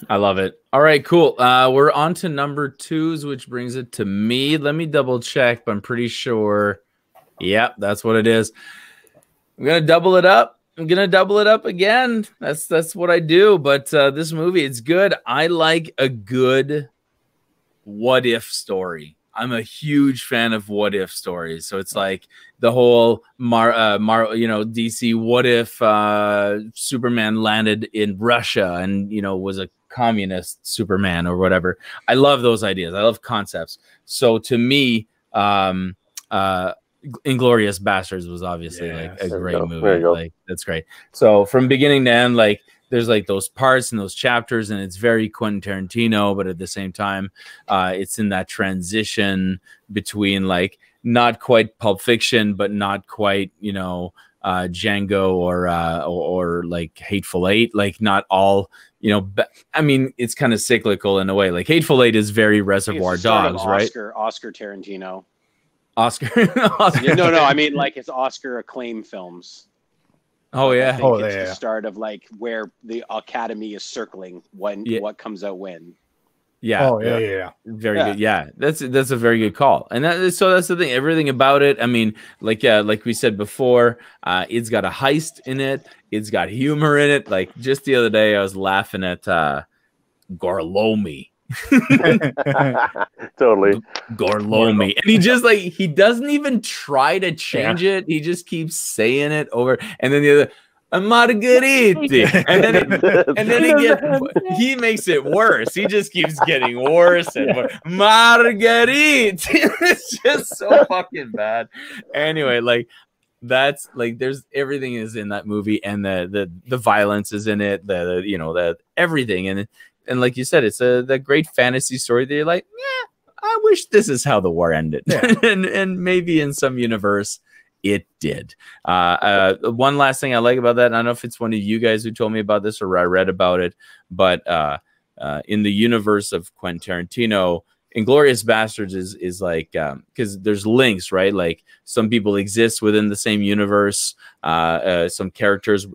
I love it. All right, cool. We're on to number 2s, which brings it to me. Let me double check, but I'm pretty sure. Yep, that's what it is. I'm gonna double it up. Again. That's what I do. But this movie, it's good. I like a good what if story. I'm a huge fan of what if stories. So it's like the whole DC, what if Superman landed in Russia and, was a communist Superman or whatever. I love those ideas. I love concepts. So to me, Inglourious Basterds was obviously like a great movie. Like that's great. So from beginning to end, like there's like those parts and those chapters, and it's very Quentin Tarantino, but at the same time, it's in that transition between like not quite Pulp Fiction, but not quite, Django or like Hateful Eight, like not all, I mean, it's kind of cyclical in a way. Like Hateful Eight is very Reservoir Dogs, right? Oscar Tarantino. Oscar. No, I mean like it's Oscar acclaim films. Oh yeah. It's the start of like where the Academy is circling when what comes out when. Yeah. Oh yeah. Very good. Yeah, that's a very good call. And that's the thing. Everything about it. I mean, like we said before, it's got a heist in it. It's got humor in it. Like just the other day, I was laughing at Gorlomi. Totally. Gorlomi. And he just like he doesn't even try to change it. He just keeps saying it over. And then the other Margheriti. And then he makes it worse. He just keeps getting worse and worse. Margheriti. It's just so fucking bad. Anyway, like that's like there's everything is in that movie, and the violence is in it, the everything. And like you said, it's the great fantasy story that you're like, yeah, I wish this is how the war ended. Yeah. and maybe in some universe it did. One last thing I like about that, and I don't know if it's one of you guys who told me about this or I read about it, but in the universe of Quentin Tarantino, Inglourious Basterds is like, because there's links, right? Like some people exist within the same universe, some characters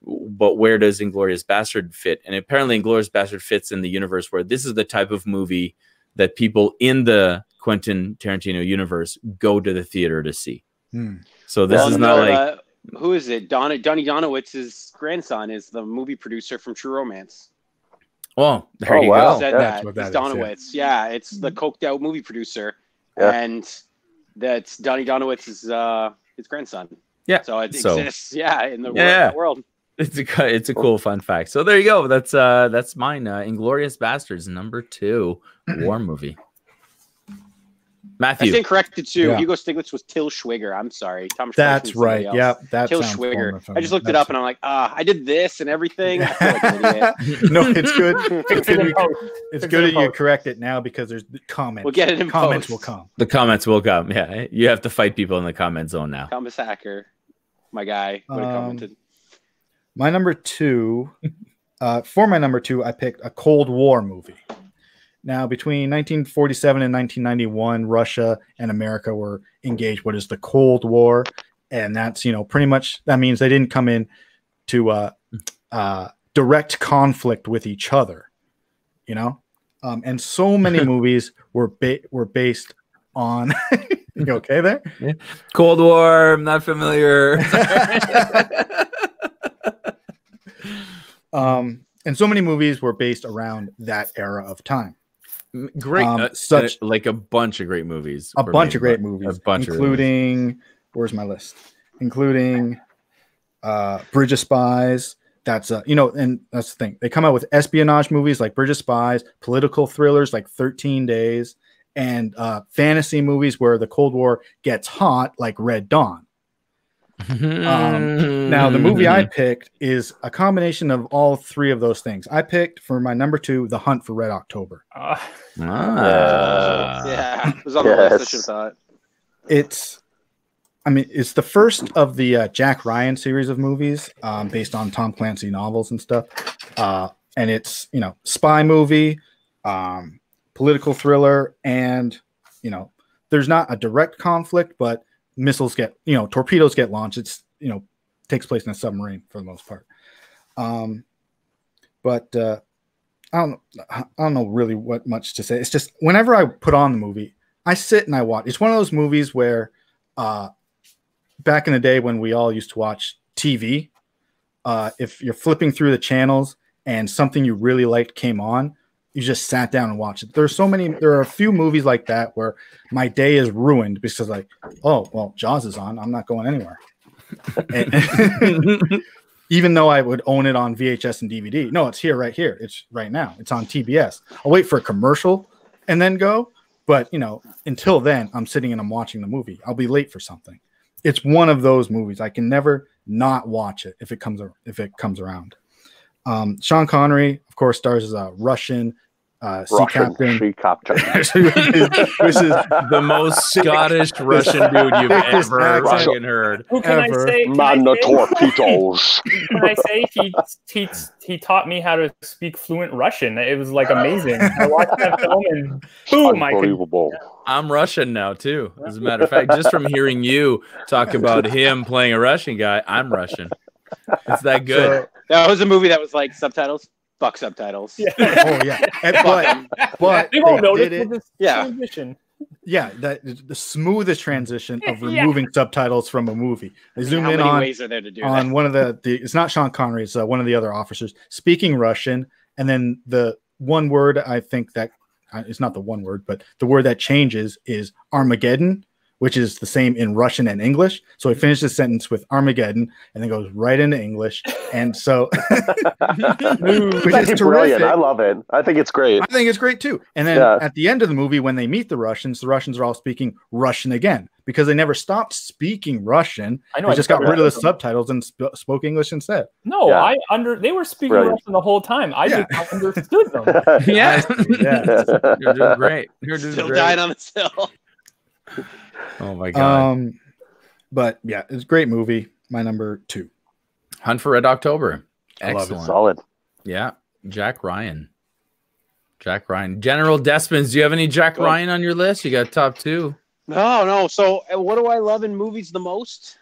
but where does Inglourious Bastard fit? And apparently Inglourious Bastard fits in the universe where this is the type of movie that people in the Quentin Tarantino universe go to the theater to see. So this is not like who is it? Donnie Donowitz's grandson is the movie producer from True Romance. Oh, there you go. Said that. It's Donowitz. Yeah, it's the coked out movie producer, and that's Donnie Donowitz's his grandson. Yeah, so it exists. Yeah, in the world. It's a cool fun fact. So there you go. That's mine. Inglourious Bastards, number 2 war movie. Matthew. I stand corrected too. Yeah. Hugo Stiglitz was Till Schweiger. I'm sorry. That's right. Yeah, that's Till Schweiger. I just looked it up and I'm like, I did this and everything. I feel like an idiot. No, it's good. It's good that you correct it now because there's the comments. We'll get it in comments. Post. Will come. The comments will come. Yeah, you have to fight people in the comment zone now. Thomas Hacker, my guy, would have commented. My number 2, for my number 2, I picked a Cold War movie. Now, between 1947 and 1991, Russia and America were engaged what is the Cold War, and that's pretty much that means they didn't come in to direct conflict with each other, and so many movies were based on. You okay there? Yeah. Cold War. I'm not familiar. And so many movies were based around that era of time. Great, such like a bunch of great movies. Including where's my list? Including Bridge of Spies. That's and that's the thing. They come out with espionage movies like Bridge of Spies, political thrillers like 13 Days, and fantasy movies where the Cold War gets hot like Red Dawn. Now the movie I picked is a combination of all 3 of those things. I picked for my number 2 The Hunt for Red October. Yeah, it was on the list. I should have thought. It's the first of the Jack Ryan series of movies based on Tom Clancy novels and stuff. And it's spy movie, political thriller, and there's not a direct conflict, but missiles torpedoes get launched. It's takes place in a submarine for the most part. But I don't know really what much to say. It's just whenever I put on the movie, I sit and I watch. It's one of those movies where back in the day when we all used to watch TV, if you're flipping through the channels and something you really liked came on, you just sat down and watched it. There are a few movies like that where my day is ruined because Jaws is on. I'm not going anywhere. Even though I would own it on VHS and DVD. No, it's right here. It's right now. It's on TBS. I'll wait for a commercial and then go. But, until then, I'm sitting and I'm watching the movie. I'll be late for something. It's one of those movies. I can never not watch it if it comes around. Sean Connery, of course, stars as a Russian sea captain. Sea captain. Which is the most Scottish Russian dude you've ever fucking heard. Who can I say? Man the torpedoes. Can I say he taught me how to speak fluent Russian? It was like amazing. I watched that film and boom, unbelievable. I'm Russian now too. As a matter of fact, just from hearing you talk about him playing a Russian guy, I'm Russian. It's that good. So, that was a movie that was like subtitles. Fuck subtitles. Yeah. Oh yeah. But they won't notice it. Transition. Yeah, the smoothest transition of removing subtitles from a movie. They zoom in on ways are there to do on that? One of the it's not Sean Connery, it's one of the other officers speaking Russian, and then the one word I think that it's not the one word, but the word that changes is Armageddon, which is the same in Russian and English. So he finishes the sentence with Armageddon and then goes right into English. And so which is terrific. I love it. I think it's great. I think it's great too. And then at the end of the movie, when they meet the Russians are all speaking Russian again because they never stopped speaking Russian. They just got rid of the subtitles and spoke English instead. No, they were speaking Russian the whole time. I just understood them. You're doing great. You're doing still dying on the hill. Oh my god! But yeah, it's a great movie. My number 2, Hunt for Red October. I love it. Solid. Yeah, Jack Ryan. General Despins. Do you have any Jack Ryan on your list? You got top 2. No. So what do I love in movies the most?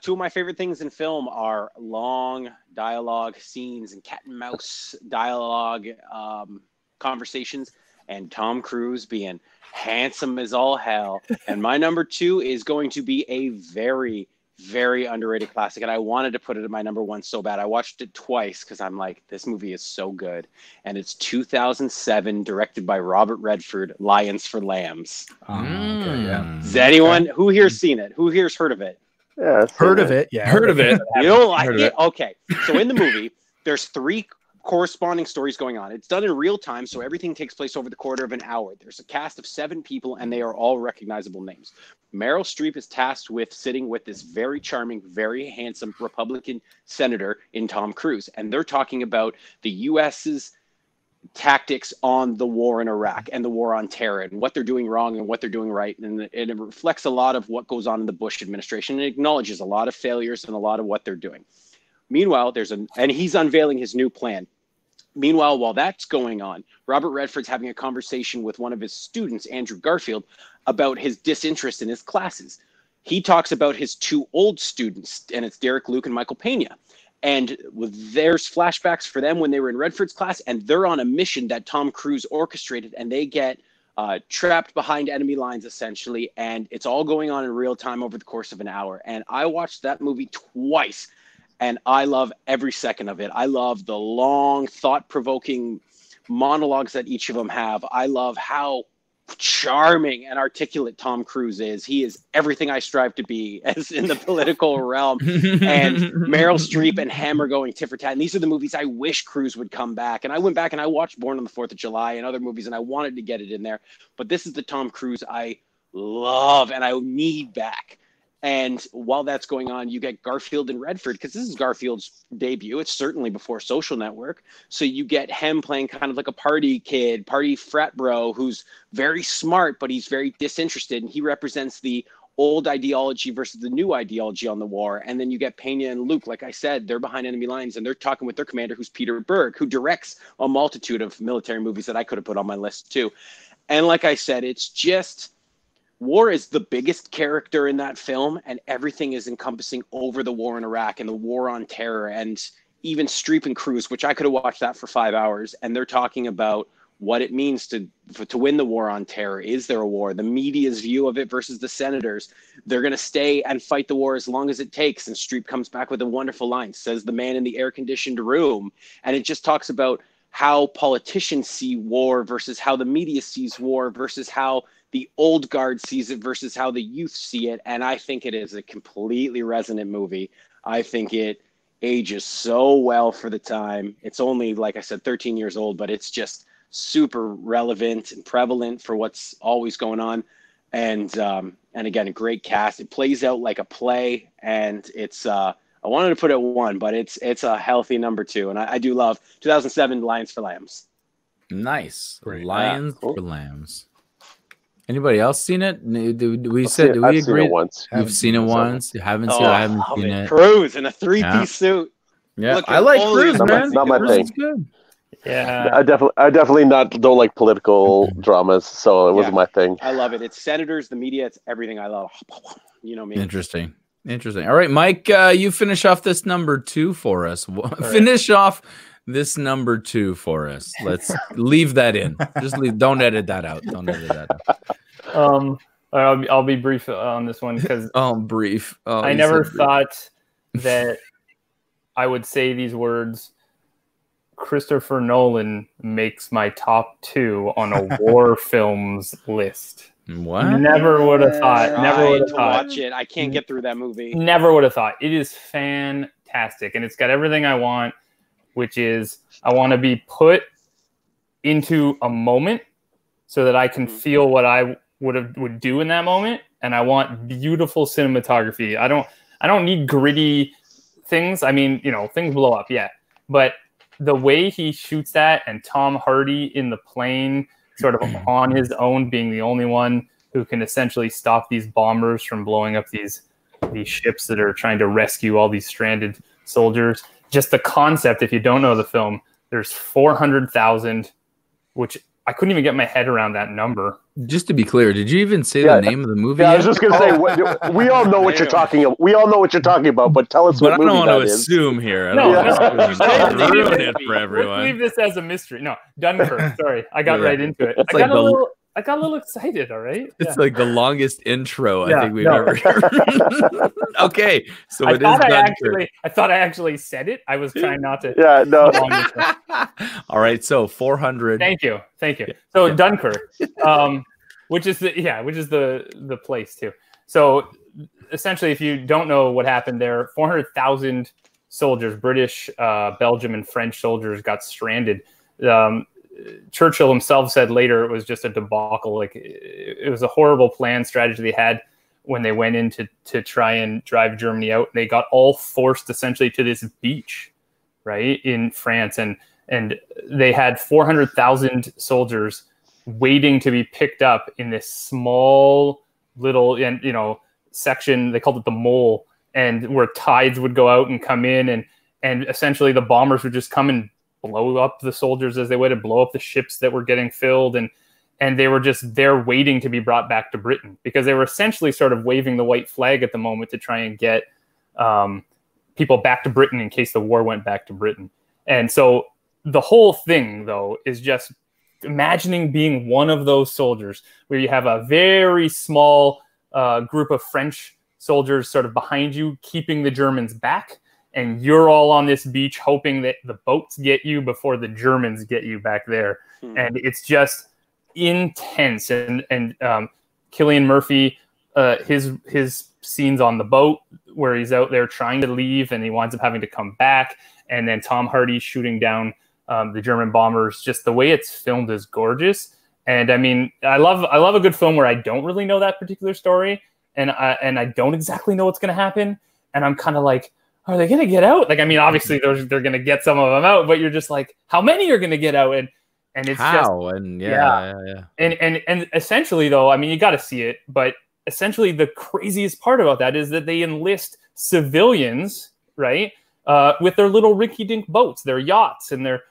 Two of my favorite things in film are long dialogue scenes and cat and mouse dialogue conversations, and Tom Cruise being handsome as all hell. And my number two is going to be a very, very underrated classic, and I wanted to put it at my number one so bad. I watched it twice because I'm like, this movie is so good. And it's 2007, directed by Robert Redford, Lions for Lambs. Okay, yeah. Is anyone who here's seen it? Who here's heard of it? Yeah, Heard of it? Yeah, Heard of it. You don't like it? Okay. So in the movie, there's three corresponding stories going on. It's done in real time, so everything takes place over the quarter of an hour. There's a cast of 7 people, and they are all recognizable names. Meryl Streep is tasked with sitting with this very charming, very handsome Republican senator in Tom Cruise, and they're talking about the U.S.'s tactics on the war in Iraq and the war on terror and what they're doing wrong and what they're doing right. And it reflects a lot of what goes on in the Bush administration, and it acknowledges a lot of failures and a lot of what they're doing. Meanwhile, and he's unveiling his new plan. Meanwhile, while that's going on, Robert Redford's having a conversation with one of his students, Andrew Garfield, about his disinterest in his classes. He talks about his 2 old students, and it's Derek Luke and Michael Pena. And there's flashbacks for them when they were in Redford's class, and they're on a mission that Tom Cruise orchestrated, and they get trapped behind enemy lines, essentially, and it's all going on in real time over the course of an hour. And I watched that movie twice, and I love every second of it. I love the long, thought-provoking monologues that each of them have. I love how charming and articulate Tom Cruise is. He is everything I strive to be as in the political realm. And Meryl Streep and him are going tit for tat. And these are the movies I wish Cruise would come back. And I went back and I watched Born on the 4th of July and other movies, and I wanted to get it in there. But this is the Tom Cruise I love and I need back. And while that's going on, you get Garfield and Redford, because this is Garfield's debut. It's certainly before Social Network. So you get him playing kind of like a party kid, party frat bro, who's very smart, but he's very disinterested. And he represents the old ideology versus the new ideology on the war. And then you get Pena and Luke. Like I said, they're behind enemy lines, and they're talking with their commander, who's Peter Berg, who directs a multitude of military movies that I could have put on my list too. And like I said, it's just... War is the biggest character in that film, and everything is encompassing over the war in Iraq and the war on terror, and even Streep and Cruise, which I could have watched that for 5 hours, and they're talking about what it means to win the war on terror. Is there a war? The media's view of it versus the senators. They're going to stay and fight the war as long as it takes, and Streep comes back with a wonderful line, says the man in the air-conditioned room, and it just talks about how politicians see war versus how the media sees war versus how the old guard sees it versus how the youth see it. And I think it is a completely resonant movie. I think it ages so well for the time. It's only, like I said, 13 years old, but it's just super relevant and prevalent for what's always going on. And again, a great cast. It plays out like a play, and it's, I wanted to put it 1, but it's a healthy number 2. And I do love 2007 Lions for Lambs. Nice. Great. Lions Cool. for Lambs. Anybody else seen it? Do we I've seen agree? it once. You've seen it once. You haven't seen it. I haven't seen it. Cruise in a 3-piece suit. Yeah, Looking I like fully Cruise, man. Not my Cruise thing. is good. Yeah. I definitely don't like political dramas, so it wasn't my thing. I love it. It's senators, the media, it's everything I love. You know me. Interesting. All right, Mike, you finish off this number 2 for us. Finish off this number 2 for us. Let's leave that in. Just leave. Don't edit that out. I'll be brief on this one because brief. I never thought that I would say these words. Christopher Nolan makes my top 2 on a war films list. What? Never would have thought. Never would have thought. Watch it. I can't get through that movie. Never would have thought. It is fantastic, and it's got everything I want, which is I want to be put into a moment so that I can feel what I would do in that moment, and I want beautiful cinematography. I don't need gritty things. I mean, things blow up, yeah, but the way he shoots that, and Tom Hardy in the plane, sort of on his own, being the only one who can essentially stop these bombers from blowing up these ships that are trying to rescue all these stranded soldiers. Just the concept, if you don't know the film, there's 400,000, which I couldn't even get my head around that number, Just to be clear, did you even say the name of the movie? Yeah, I was just gonna say we all know what you're talking about. We all know what you're talking about, but tell us what movie that is. But I don't want to assume here. Ruin it for everyone. Leave this as a mystery. No, Dunkirk. Sorry, I got right into it. I got a little excited. All right, it's like the longest intro I think we've ever heard. Okay, so it is Dunkirk. I thought I actually said it. I was trying not to. Yeah, no. All right, so 400. Thank you. So Dunkirk, which is the place too. So essentially, if you don't know what happened there, 400,000 soldiers, British, Belgium, and French soldiers got stranded. Churchill himself said later it was just a debacle. Like it was a horrible plan strategy they had when they went in to try and drive Germany out. They got all forced essentially to this beach, right, in France, and they had 400,000 soldiers waiting to be picked up in this small little section. They called it the mole, and where tides would go out and come in, and essentially the bombers would just come and blow up the soldiers as they went, and blow up the ships that were getting filled, and they were just there waiting to be brought back to Britain, because they were essentially sort of waving the white flag at the moment to try and get people back to Britain in case the war went back to Britain. And so the whole thing, though, is just imagining being one of those soldiers where you have a very small group of French soldiers sort of behind you, keeping the Germans back. And you're all on this beach hoping that the boats get you before the Germans get you back there. And it's just intense. And Cillian Murphy, his scenes on the boat where he's out there trying to leave and he winds up having to come back. And then Tom Hardy shooting down the German bombers. Just the way it's filmed is gorgeous. And I mean, I love a good film where I don't really know that particular story. And I don't exactly know what's going to happen. And I'm kind of like, are they going to get out? Like, I mean, obviously they're going to get some of them out, but you're just like, how many are going to get out? And it's how? Just, and And essentially though, I mean, you got to see it, but essentially the craziest part about that is that they enlist civilians, right? With their little rinky-dink boats, their yachts and their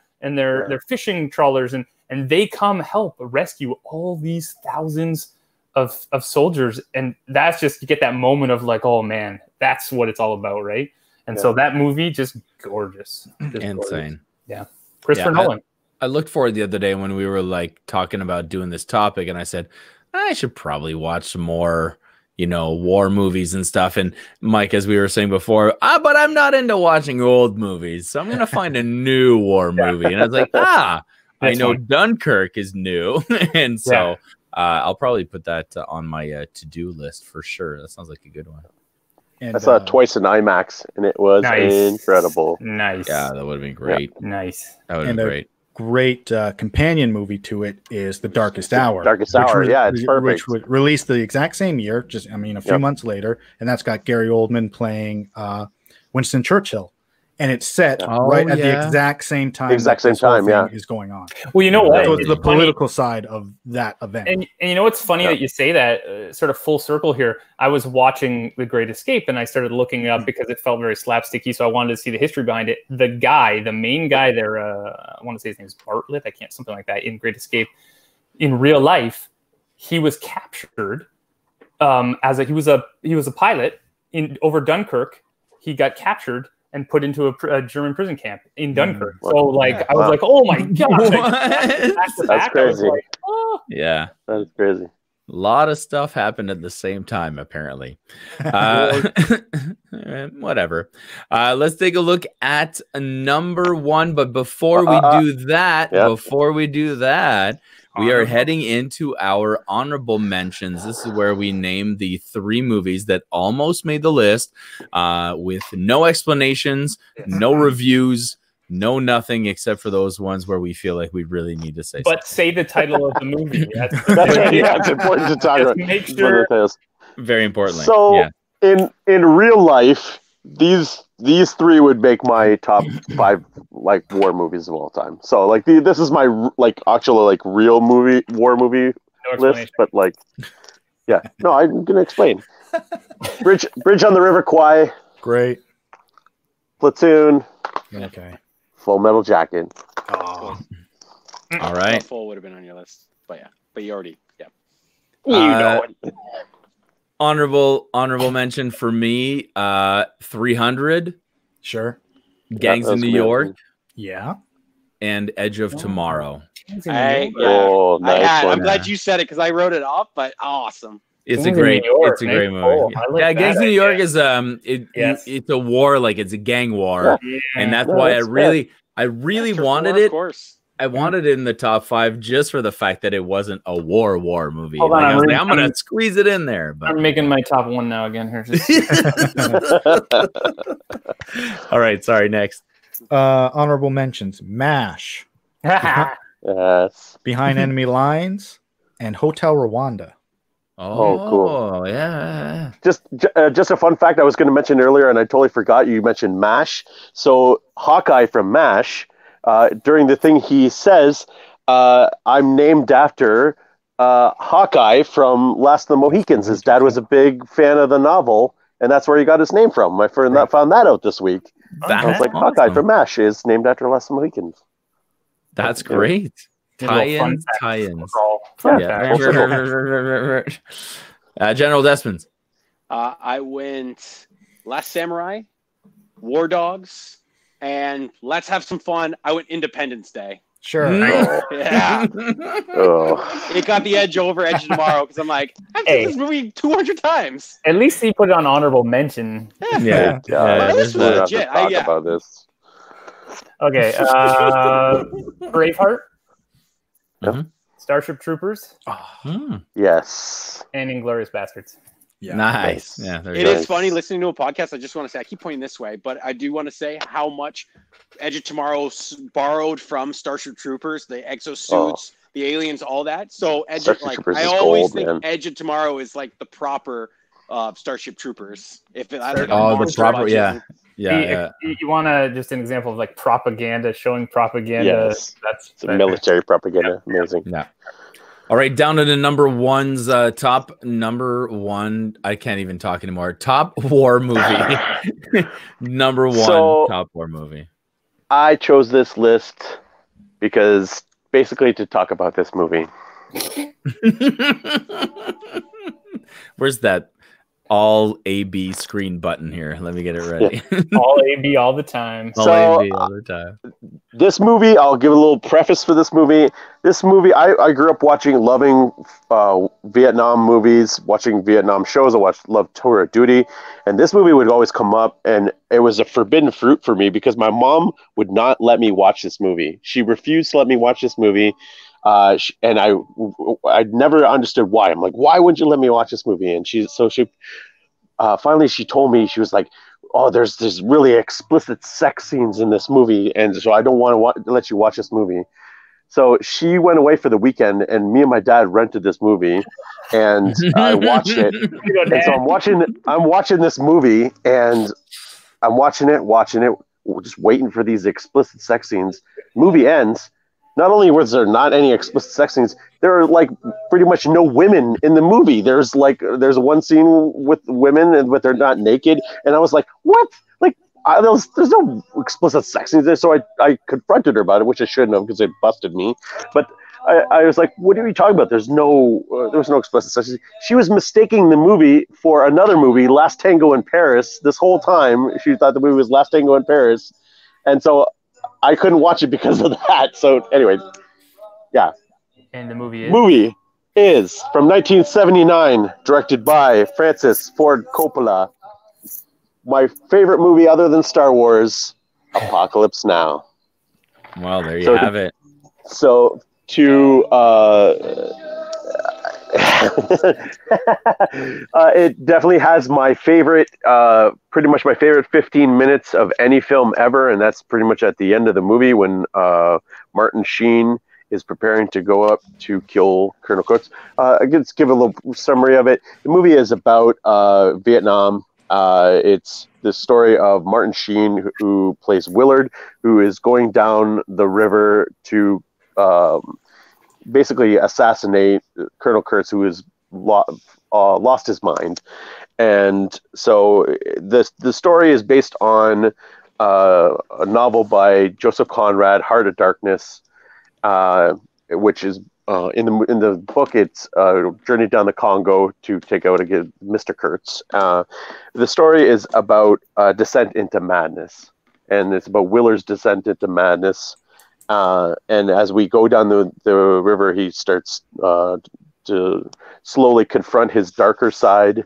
fishing trawlers. And they come help rescue all these thousands of soldiers. And that's just, you get that moment of like, oh man, that's what it's all about. Right. And so that movie, just gorgeous. Just insane. Gorgeous. Yeah. Christopher Nolan. I looked forward the other day when we were like talking about doing this topic, and I said, I should probably watch some more, war movies and stuff. And Mike, as we were saying before, but I'm not into watching old movies, so I'm going to find a new war movie. And I was like, I know Dunkirk is new. And so I'll probably put that on my to-do list for sure. That sounds like a good one. And, I saw it twice in IMAX, and it was incredible. Nice. Yeah, that would have been great. Yeah. Nice. That would have been great. Great companion movie to it is The Darkest Hour. Darkest Hour, it's perfect. Which was released the exact same year, a few months later, and that's got Gary Oldman playing Winston Churchill. And it's set right at the exact same time. Is going on. Well, you know what? So it's the political side of that event. And you know what's funny that you say that, sort of full circle here. I was watching The Great Escape and I started looking it up because it felt very slapsticky. So I wanted to see the history behind it. The main guy there, I want to say his name is Bartlett. Something like that in Great Escape. In real life, he was captured he was a pilot over Dunkirk. He got captured and put into a German prison camp in Dunkirk. So I was like, oh my God. That's crazy. Yeah. That's crazy. A lot of stuff happened at the same time, apparently. Whatever. Let's take a look at number one. But before we do that, we are heading into our honorable mentions. This is where we name the 3 movies that almost made the list with no explanations, no reviews, no nothing except for those ones where we feel like we really need to say something. But say the title of the movie. That's right. Yeah, it's important to talk about. Make sure. Very importantly. So in real life, these 3 would make my top 5 war movies of all time. So this is my actual real war movie list. But I'm gonna explain. Bridge on the River Kwai. Great. Platoon. Okay. Full Metal Jacket. Oh. All right. Full would have been on your list, but you already Honorable mention for me, 300. Sure. Gangs in New York. Yeah. And Edge of Tomorrow. Nice one. I'm glad you said it because I wrote it off, but awesome. It's a great movie. Cool. Yeah, Gangs in New York is it's a war, like it's a gang war, and that's why I really wanted it. Of course. I wanted it in the top 5 just for the fact that it wasn't a war movie. I was like, I'm gonna squeeze it in there. But I'm making my top 1 now again. Here. All right, sorry. Next, honorable mentions: MASH, yes, Behind Enemy Lines, and Hotel Rwanda. Oh, cool. Yeah. Just a fun fact I was going to mention earlier, and I totally forgot. You mentioned MASH. So Hawkeye from MASH. During the thing, he says, I'm named after Hawkeye from Last of the Mohicans. His dad was a big fan of the novel, and that's where he got his name from. I found that out this week. I was like, awesome. Hawkeye from MASH is named after Last of the Mohicans. That's great. Tie-ins. General Desmond. I went Last Samurai, War Dogs, and let's have some fun. I went Independence Day. Sure. Yeah. It got the edge over Edge of Tomorrow because I'm like, I've seen this movie 200 times. At least he put it on honorable mention. Yeah. This was legit. Talk about this. Okay. Braveheart. Mm-hmm. Starship Troopers. Yes. And Inglourious Bastards. Yeah. Nice. Yeah, it is funny listening to a podcast. I just want to say, I keep pointing this way, but I do want to say how much Edge of Tomorrow borrowed from Starship Troopers, the exosuits, the aliens, all that. So Edge of, I always think Edge of Tomorrow is like the proper Starship Troopers. If it, the proper, yeah. You want to just an example of like propaganda, showing propaganda. Yes. That's military propaganda. Amazing. Yeah. All right, down to the number ones. Top number 1. I can't even talk anymore. Top war movie. Number 1 top war movie. I chose this list because basically to talk about this movie. Where's that all AB screen button here? Let me get it ready. All AB all the time. All AB all the time. This movie, I'll give a little preface for this movie. This movie, I grew up loving Vietnam movies, watching Vietnam shows. I loved Tour of Duty. And this movie would always come up, and it was a forbidden fruit for me because my mom would not let me watch this movie. She refused to let me watch this movie. And I never understood why. I'm like, why wouldn't you let me watch this movie? And she finally she told me, she was like, oh, there's really explicit sex scenes in this movie, and so I don't want to let you watch this movie. So she went away for the weekend, and me and my dad rented this movie, and I watched it. And so I'm watching this movie, and I'm watching it, just waiting for these explicit sex scenes. Movie ends. Not only was there not any explicit sex scenes, there are like pretty much no women in the movie. There's one scene with women, but they're not naked, and I was like, what? Like, there's no explicit sex scenes there. So I confronted her about it, which I shouldn't have because it busted me. But I was like, what are you talking about? There was no explicit sex scenes. She was mistaking the movie for another movie, Last Tango in Paris. This whole time, she thought the movie was Last Tango in Paris, and so I couldn't watch it because of that. So anyway, yeah. And the movie is from 1979, directed by Francis Ford Coppola. My favorite movie other than Star Wars, Apocalypse Now. Well, there you have it. So it definitely has my favorite, pretty much my favorite 15 minutes of any film ever, and that's pretty much at the end of the movie when Martin Sheen is preparing to go up to kill Colonel Kurtz. I can just give a little summary of it. The movie is about Vietnam. It's the story of Martin Sheen, who plays Willard, who is going down the river to basically assassinate Colonel Kurtz, who has lost his mind. And so the story is based on a novel by Joseph Conrad, Heart of Darkness, which is in the book, it's journey down the Congo to take out again Mr. Kurtz. The story is about descent into madness, and it's about Willard's descent into madness. And as we go down the river, he starts to slowly confront his darker side,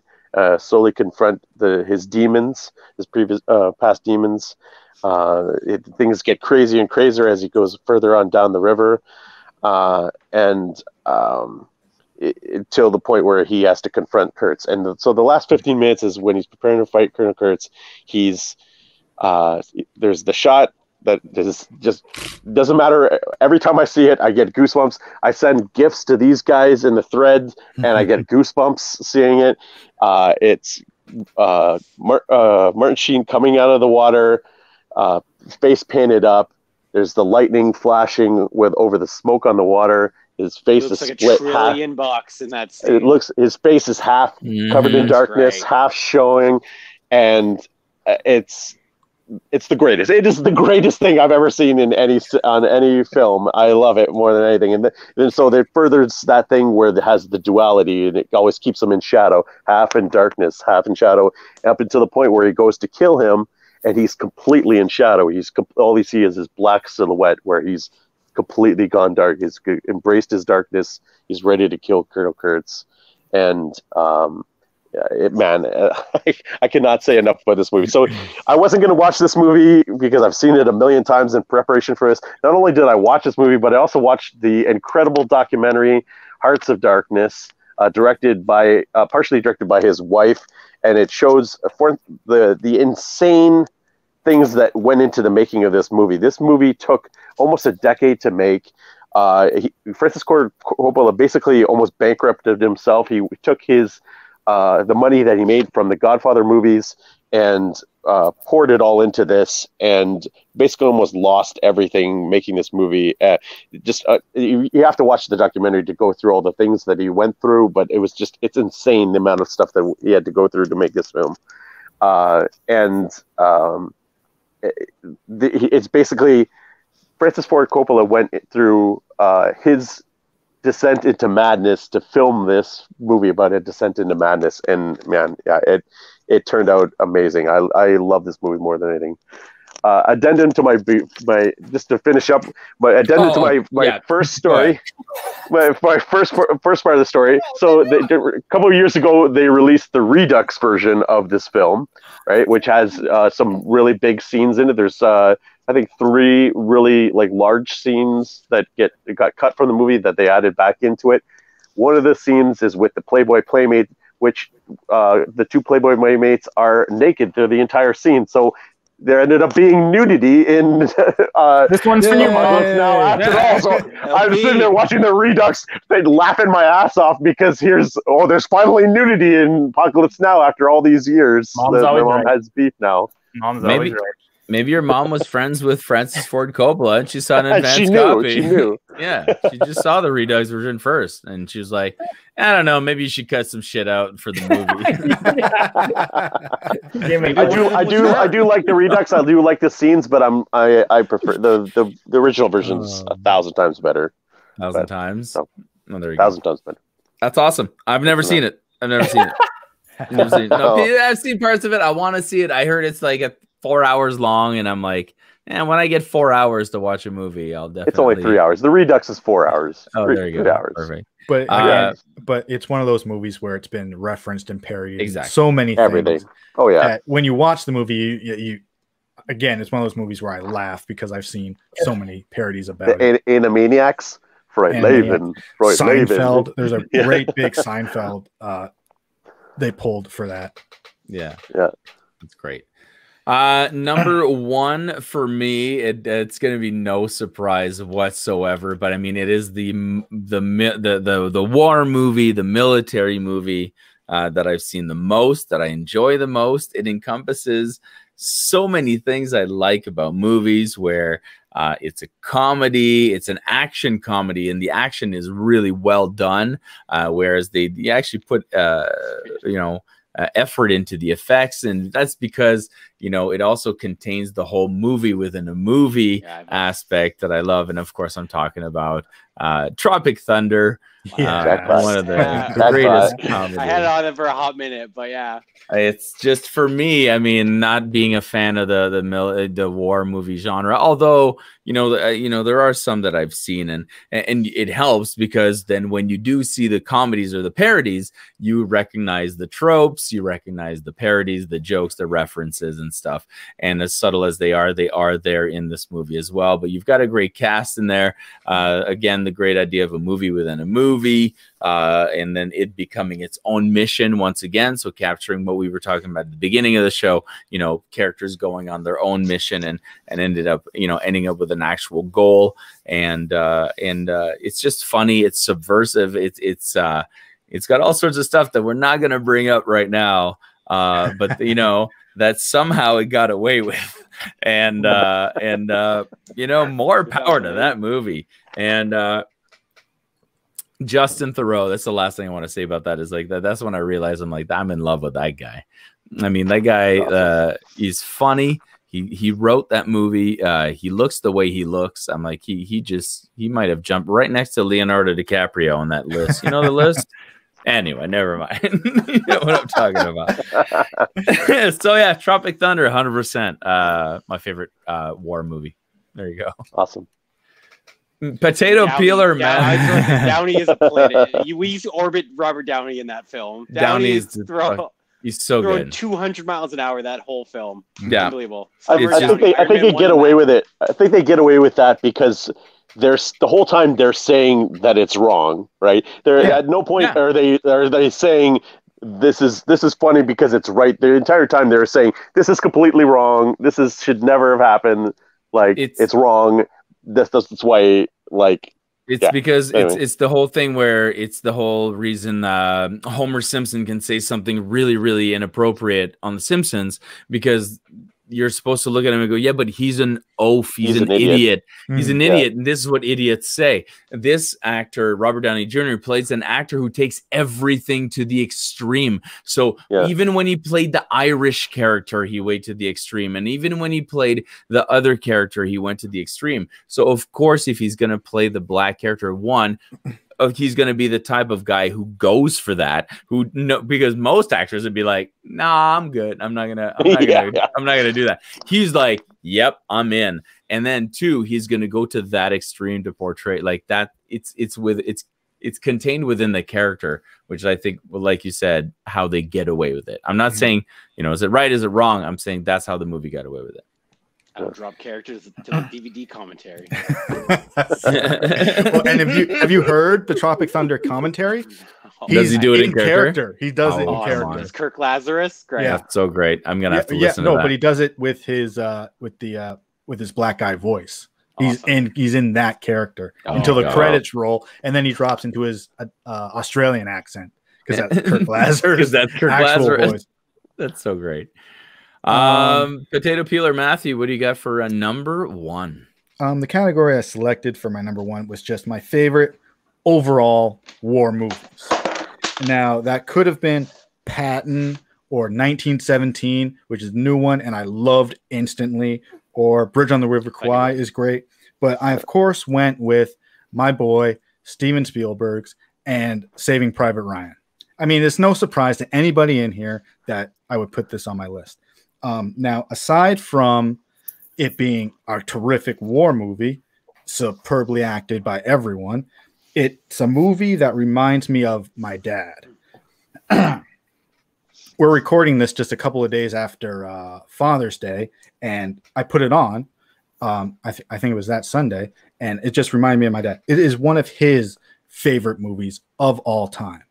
slowly confront his demons, his previous past demons. Things get crazier and crazier as he goes further on down the river, until the point where he has to confront Kurtz. And so the last 15 minutes is when he's preparing to fight Colonel Kurtz. There's the shot that just doesn't matter. Every time I see it, I get goosebumps. I send gifts to these guys in the thread, and I get goosebumps seeing it. It's Martin Sheen coming out of the water, face painted up. There's the lightning flashing over the smoke on the water. His face is like split $1 trillion in that scene. His face is half covered in darkness, half showing, and it's the greatest. It is the greatest thing I've ever seen on any film. I love it more than anything. And then so it furthers that thing where it has the duality, and it always keeps him in shadow, half in darkness, half in shadow, up until the point where he goes to kill him, and he's completely in shadow. All he sees is his black silhouette, where he's completely gone dark. He's embraced his darkness. He's ready to kill Colonel Kurtz, and I cannot say enough about this movie. So I wasn't going to watch this movie because I've seen it a million times in preparation for this. Not only did I watch this movie, but I also watched the incredible documentary Hearts of Darkness, partially directed by his wife, and it shows the insane things that went into the making of this movie. This movie took almost a decade to make. Francis Ford Coppola basically almost bankrupted himself. He took the money that he made from the Godfather movies and poured it all into this, and basically almost lost everything making this movie. You have to watch the documentary to go through all the things that he went through, but it's insane the amount of stuff that he had to go through to make this film. It's basically Francis Ford Coppola went through his descent into madness to film this movie about a descent into madness, and man, yeah, it turned out amazing. I love this movie more than anything. Addendum to my just to finish up, my addendum to my first story, my first part of the story. So a couple of years ago, they released the Redux version of this film, right, which has some really big scenes in it. There's I think 3 really large scenes that got cut from the movie that they added back into it. One of the scenes is with the Playboy Playmate, which the 2 Playboy Playmates are naked through the entire scene. So there ended up being nudity in this one's for you, now. After all, so I'm sitting there watching the Redux, laughing my ass off because there's finally nudity in Apocalypse Now after all these years. My mom has beef now. Mom's always right. Maybe your mom was friends with Francis Ford Coppola and she saw an advanced copy. She knew. Yeah, she just saw the Redux version first, and she was like, "I don't know, maybe you should cut some shit out for the movie." I do like the Redux. I do like the scenes, but I prefer the original version's 1,000 times better. 1,000 times. So, there you 1,000 times better. That's awesome. I've never seen it. No, I've seen parts of it. I want to see it. I heard it's 4 hours long, and I'm like, when I get 4 hours to watch a movie, I'll definitely. It's only 3 hours. The Redux is 4 hours. Oh, there you go. 3 hours. Perfect. But but it's one of those movies where it's been referenced and parodied. Exactly. So many everything. things. Oh yeah. When you watch the movie, you again, it's one of those movies where I laugh because I've seen so many parodies about it. Animaniacs, Seinfeld. There's a great big Seinfeld they pulled for that. Yeah. That's great. Number 1 for me, it's going to be no surprise whatsoever, but I mean, it is the war movie, the military movie that I've seen the most, that I enjoy the most. It encompasses so many things I like about movies, where It's a comedy. It's an action comedy, and the action is really well done. Whereas they actually put, effort into the effects, and that's because it also contains the whole movie within a movie aspect that I love. And of course, I'm talking about Tropic Thunder. One of the greatest comedy. I had it on it for a hot minute, but yeah, it's just, for me, I mean, not being a fan of the war movie genre, although there are some that I've seen, and it helps, because then when you do see the comedies or the parodies, you recognize the tropes, you recognize the parodies, the jokes, the references and stuff. And as subtle as they are there in this movie as well. But you've got a great cast in there. Again, the great idea of a movie within a movie, and then it becoming its own mission once again. So capturing what we were talking about at the beginning of the show, characters going on their own mission and ended up, ending up with an actual goal. And it's just funny. It's subversive. It's got all sorts of stuff that we're not going to bring up right now. But that somehow it got away with, and more power to that movie. And Justin Theroux, that's the last thing I want to say about that, is like that's when I realized I'm in love with that guy. I mean, that guy, he's funny. He wrote that movie. He looks the way he looks. I'm like, he might have jumped right next to Leonardo DiCaprio on that list. You know the list? Anyway, never mind. You know what I'm talking about. So yeah, Tropic Thunder, 100%. My favorite war movie. There you go. Awesome. Potato peeler, man. Downey is a planet. We used to orbit Robert Downey in that film. He's so throwing good. 200 miles an hour that whole film. Yeah, Unbelievable. I think they get away with it. I think they get away with that because there's the whole time they're saying that it's wrong, right? At no point are they saying this is funny because it's right. The entire time they're saying this is completely wrong. Should never have happened. Like it's wrong. That's why, like, because it's the whole thing where it's the whole reason Homer Simpson can say something really, really inappropriate on The Simpsons, because you're supposed to look at him and go, yeah, but he's an oaf. He's an idiot. He's an idiot. And this is what idiots say. This actor, Robert Downey Jr., plays an actor who takes everything to the extreme. So even when he played the Irish character, he went to the extreme. And even when he played the other character, he went to the extreme. So of course, if he's going to play the black character, he's going to be the type of guy who goes for that, because most actors would be like, nah, I'm good. I'm not going to do that. He's like, yep, I'm in. And then two, he's going to go to that extreme to portray like that. It's contained within the character, which I think, well, like you said, how they get away with it. I'm not saying, is it right? Is it wrong? I'm saying that's how the movie got away with it. I would drop characters to the DVD commentary. Well, and have you heard the Tropic Thunder commentary? Does he do it in character? He does it in character. It's Kirk Lazarus. Great. Yeah, that's so great. I'm gonna have to listen to that. But he does it with his with his black guy voice. Awesome. He's in that character until the credits roll, and then he drops into his Australian accent because that's Kirk Lazarus. That's Kirk Lazarus. Voice. That's so great. Potato peeler Matthew, what do you got for number one? The category I selected for my number one was just my favorite overall war movies. Now that could have been Patton or 1917, which is a new one and I loved instantly, or Bridge on the River Kwai is great, but I of course went with my boy Steven Spielberg's and Saving Private Ryan. I mean, it's no surprise to anybody in here that I would put this on my list. Now, aside from it being a terrific war movie, superbly acted by everyone, it's a movie that reminds me of my dad. We're recording this just a couple of days after Father's Day, and I put it on. I think it was that Sunday, and it just reminded me of my dad. It is one of his favorite movies of all time.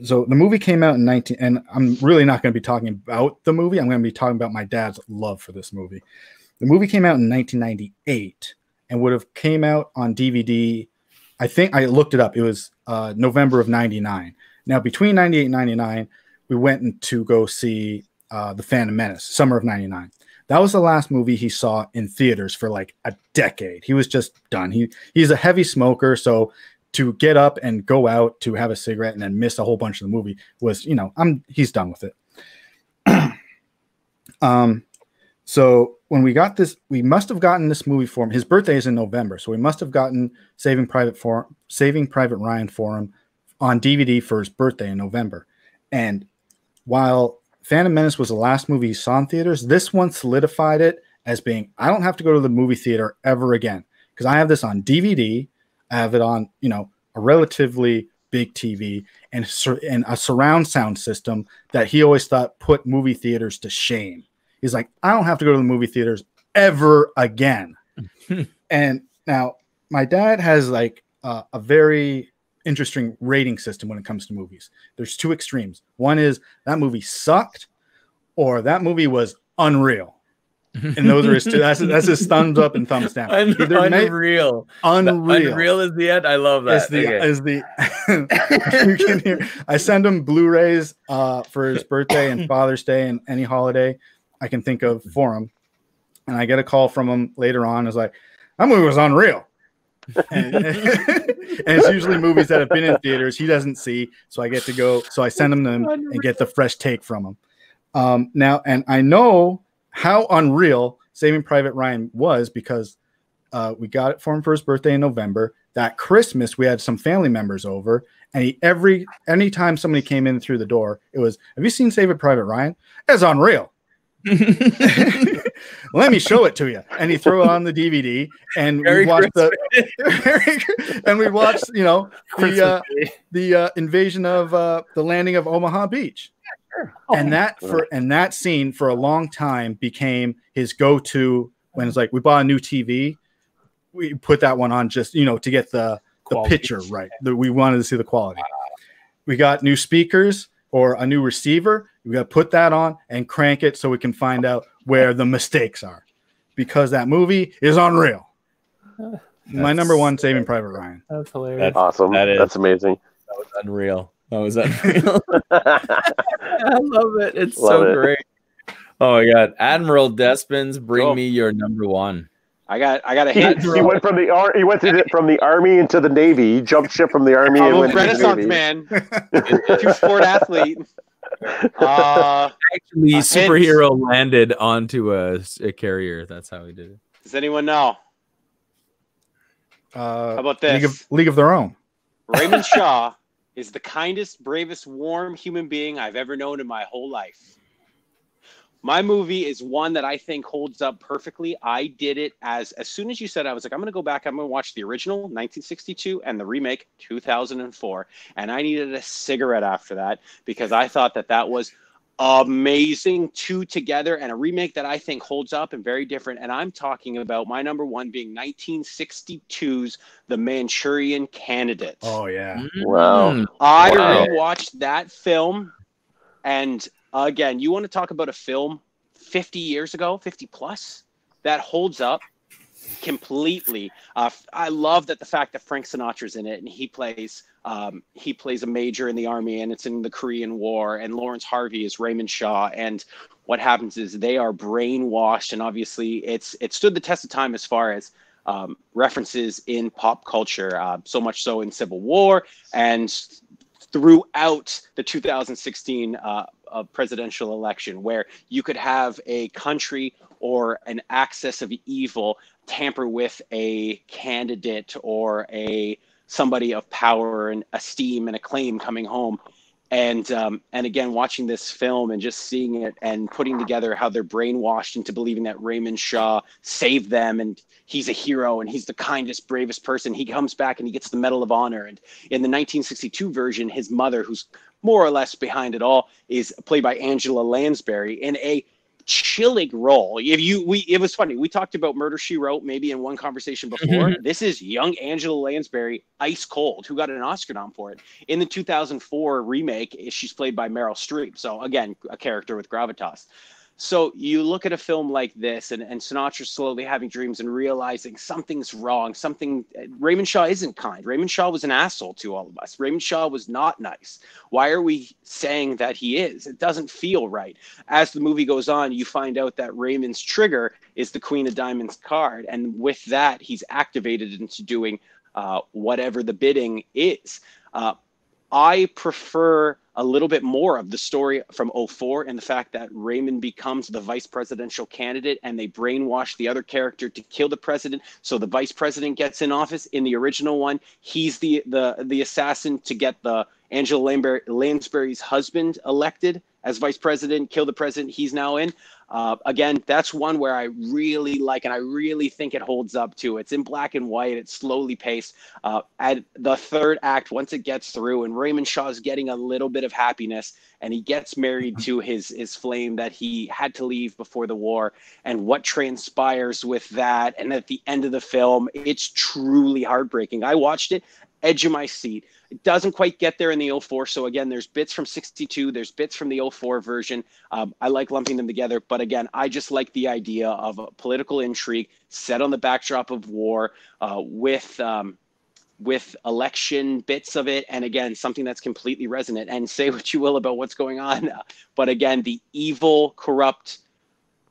So the movie came out in and I'm really not going to be talking about the movie. I'm going to be talking about my dad's love for this movie. The movie came out in 1998 and would have came out on DVD. I think I looked it up. It was November of 99. Now, between 98 and 99, we went to go see The Phantom Menace, summer of 99. that was the last movie he saw in theaters for like a decade. He was just done. He's a heavy smoker, so to get up and go out to have a cigarette and then miss a whole bunch of the movie was, he's done with it. So when we got this, we must have gotten this movie for him. His birthday is in November, so we must have gotten Saving Private Ryan for him on DVD for his birthday in November. And while Phantom Menace was the last movie he saw in theaters, this one solidified it as being, I don't have to go to the movie theater ever again, because I have this on DVD. I have it on, a relatively big TV and a surround sound system that he always thought put movie theaters to shame. He's like, I don't have to go to the movie theaters ever again. And now my dad has like a very interesting rating system when it comes to movies. There's two extremes. One is that movie sucked, or that movie was unreal. And those are his two. That's his thumbs up and thumbs down. Unreal. Unreal is the end. I love that. You can hear. I send him Blu-rays for his birthday and Father's Day and any holiday I can think of for him. And I get a call from him later on. It's like, that movie was unreal. And it's usually movies that have been in theaters he doesn't see. So I get to go. So I send him them and get the fresh take from him. Now, and I know how unreal Saving Private Ryan was because we got it for him for his birthday in November. That Christmas, we had some family members over, and anytime somebody came in through the door, it was, have you seen Saving Private Ryan? It's unreal. Let me show it to you. And he threw it on the DVD, and we watched the invasion of the landing of Omaha Beach. And that scene for a long time became his go-to when it's like we bought a new TV. We put that one on just to get the picture right. We wanted to see the quality. We got new speakers or a new receiver. We got to put that on and crank it so we can find out where the mistakes are, because that movie is unreal. My number one, Saving Private Ryan. That's hilarious. That's awesome. That's amazing. That was unreal. I love it. It's so great. Oh my God. Admiral Despins, bring me your number one. I got a hint. He went from the army into the Navy. He jumped ship from the army and went Renaissance to the Navy. man. Two-sport athlete. Actually, superhero landed onto a carrier. That's how he did it. Does anyone know? How about this? League of Their Own. Raymond Shaw is the kindest, bravest, warm human being I've ever known in my whole life. My movie is one that I think holds up perfectly. I did it as soon as you said, I was like, I'm going to go back. I'm going to watch the original 1962 and the remake 2004. And I needed a cigarette after that because I thought that was amazing. Two together and a remake that I think holds up and very different. And I'm talking about my number one being 1962's The Manchurian Candidate. Oh, yeah. Wow. I rewatched that film, and again, you want to talk about a film 50 years ago, 50 plus, that holds up completely. I love that the fact that Frank Sinatra's in it, and he plays a major in the army, and it's in the Korean War, and Lawrence Harvey is Raymond Shaw. And what happens is they are brainwashed, and obviously it stood the test of time as far as references in pop culture, so much so in Civil War and throughout the 2016 presidential election, where you could have a country or an axis of evil tamper with a candidate or somebody of power and esteem and acclaim coming home. And again, watching this film and just seeing it and putting together how they're brainwashed into believing that Raymond Shaw saved them and he's a hero and he's the kindest, bravest person. He comes back and he gets the Medal of Honor. And in the 1962 version, his mother, who's more or less behind it all, is played by Angela Lansbury in a chilling role. It was funny. We talked about Murder, She Wrote maybe in one conversation before. This is young Angela Lansbury, ice cold, who got an Oscar nom for it. In the 2004 remake, she's played by Meryl Streep. So again, a character with gravitas. So you look at a film like this, and Sinatra slowly having dreams and realizing something's wrong. Raymond Shaw isn't kind. Raymond Shaw was an asshole to all of us. Raymond Shaw was not nice. Why are we saying that he is? It doesn't feel right. As the movie goes on, you find out that Raymond's trigger is the Queen of Diamonds card. And with that, he's activated into doing whatever the bidding is. I prefer a little bit more of the story from 04 and the fact that Raymond becomes the vice presidential candidate and they brainwash the other character to kill the president. So the vice president gets in office. In the original one, he's the assassin to get the Angela Lansbury's husband elected as vice president, kill the president. He's now in. Again, that's one where I really like, and I really think it holds up too. It's in black and white. It's slowly paced. At the third act, once it gets through, and Raymond Shaw's getting a little bit of happiness, and he gets married to his flame that he had to leave before the war, and what transpires with that. And at the end of the film, it's truly heartbreaking. I watched it, edge of my seat. It doesn't quite get there in the 04. So again, there's bits from 62. There's bits from the 04 version. I like lumping them together. But again, I just like the idea of a political intrigue set on the backdrop of war with election bits of it. And again, something that's completely resonant. And say what you will about what's going on. But again, the evil, corrupt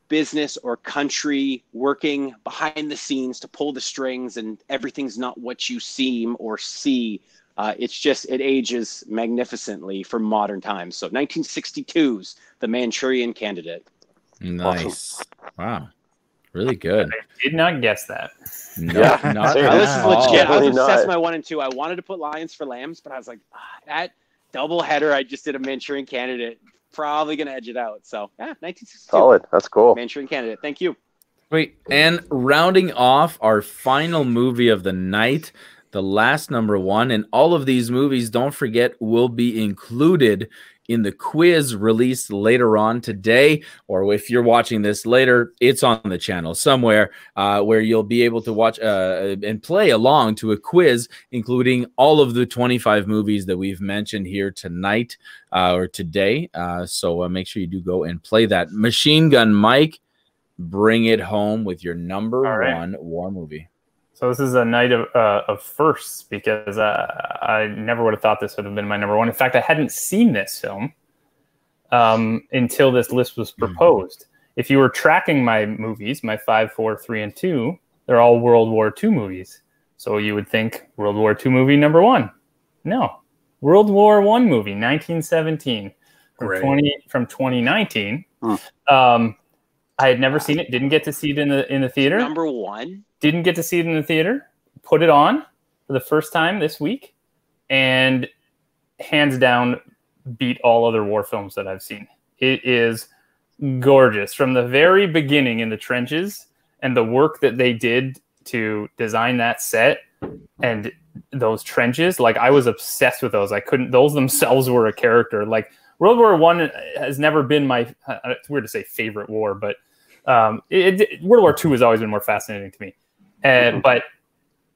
business or country working behind the scenes to pull the strings, and everything's not what you seem or see. It ages magnificently for modern times. So 1962's The Manchurian Candidate. Nice. Awesome. Wow. Really good. I did not guess that. No, Yeah. not Same. This is legit. I was Definitely obsessed with not. my 1 and 2. I wanted to put Lions for Lambs, but I was like, that double header I just did a Manchurian Candidate, probably going to edge it out. So, 1962. Solid. That's cool. Manchurian Candidate. Thank you. Wait, and rounding off our final movie of the night, the last number one, and all of these movies, don't forget, will be included in the quiz released later on today, or if you're watching this later, it's on the channel somewhere where you'll be able to watch and play along to a quiz, including all of the 25 movies that we've mentioned here tonight or today. So make sure you do go and play that. Machine Gun Mike, bring it home with your number one war movie. So this is a night of firsts, because I never would have thought this would have been my number one. In fact, I hadn't seen this film until this list was proposed. If you were tracking my movies, my 5, 4, 3, and 2, they're all World War II movies. So you would think World War II movie number one. No, World War I movie, 1917 from 2019. I had never seen it. Didn't get to see it in the theater. Number one. Didn't get to see it in the theater. Put it on for the first time this week, and hands down beat all other war films that I've seen. It is gorgeous from the very beginning in the trenches, and the work that they did to design that set and those trenches. Like, I was obsessed with those. Those themselves were a character. Like, World War I has never been my, it's weird to say favorite war, but World War II has always been more fascinating to me.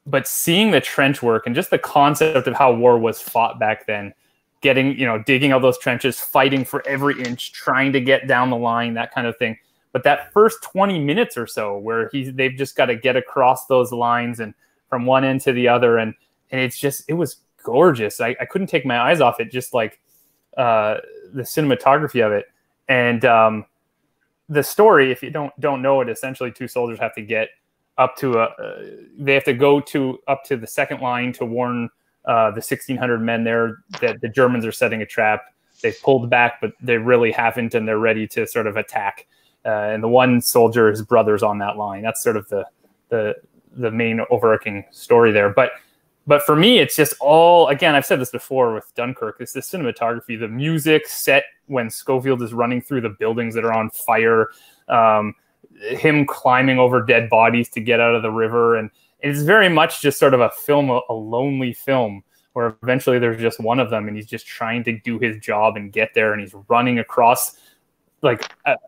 But seeing the trench work and just the concept of how war was fought back then, digging out those trenches, fighting for every inch, trying to get down the line, that kind of thing. But that first 20 minutes or so where they've just got to get across those lines and from one end to the other. And it was gorgeous. I couldn't take my eyes off it. Just like the cinematography of it. And the story, if you don't know it, essentially two soldiers have to get up to they have to go up to the second line to warn the 1,600 men there that the Germans are setting a trap. They've pulled back, but they really haven't, and they're ready to sort of attack. And the one soldier, his brother's on that line. That's sort of the main overarching story there. But for me, it's just all, again, I've said this before with Dunkirk, it's the cinematography, the music set when Schofield is running through the buildings that are on fire, him climbing over dead bodies to get out of the river. And it's very much just sort of a lonely film where eventually there's just one of them and he's just trying to do his job and get there. And he's running across,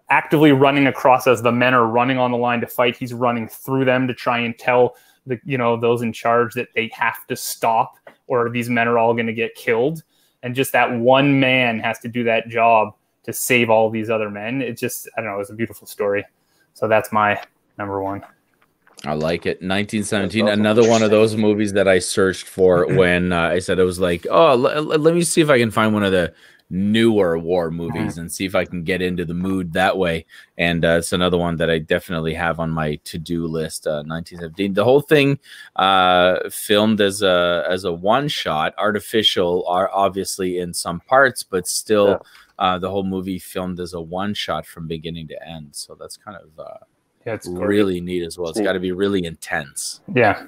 actively running across as the men are running on the line to fight. He's running through them to try and tell those in charge that they have to stop or these men are all going to get killed. And just that one man has to do that job to save all these other men. It just, I don't know, it was a beautiful story. So that's my number one. I like it. 1917, another one of those movies that I searched for when I said it was like, oh, let me see if I can find one of the newer war movies and see if I can get into the mood that way. And it's another one that I definitely have on my to-do list. 1917. The whole thing filmed as a one shot, artificial, are obviously in some parts, but still the whole movie filmed as a one shot from beginning to end. So that's kind of it's really neat as well. It's got to be really intense. Yeah.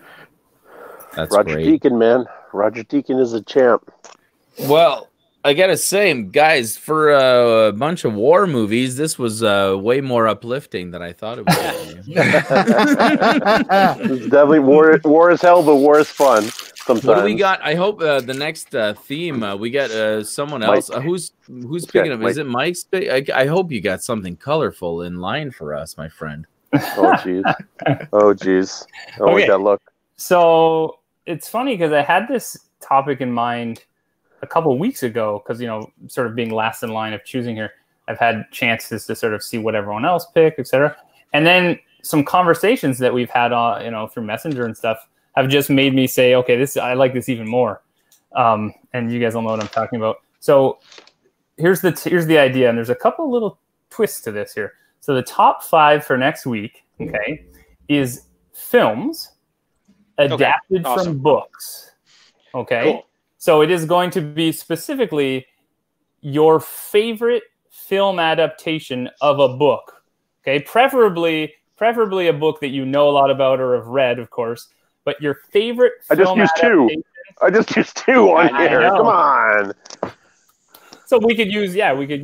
That's Roger great. Deakins, man. Roger Deakins is a champ. Well, I gotta say, guys, for a bunch of war movies, this was way more uplifting than I thought it would be. It's definitely war is hell, but war is fun sometimes. What do we got? I hope the next theme we got someone else. Who's picking up? Is it Mike's? I hope you got something colorful in line for us, my friend. Oh jeez. Oh jeez. Oh, Okay. that look. So it's funny because I had this topic in mind a couple of weeks ago because, sort of being last in line of choosing here, I've had chances to sort of see what everyone else picked, etc. And then some conversations that we've had, through Messenger and stuff have just made me say, okay, I like this even more. And you guys all know what I'm talking about. So here's the idea. And there's a couple little twists to this here. So the top 5 for next week, okay, is films adapted from books. Okay. Cool. So it is going to be specifically your favorite film adaptation of a book. Okay. Preferably a book that you know a lot about or have read, of course, but your favorite film adaptation. I just used 2 on here. Come on. So we could use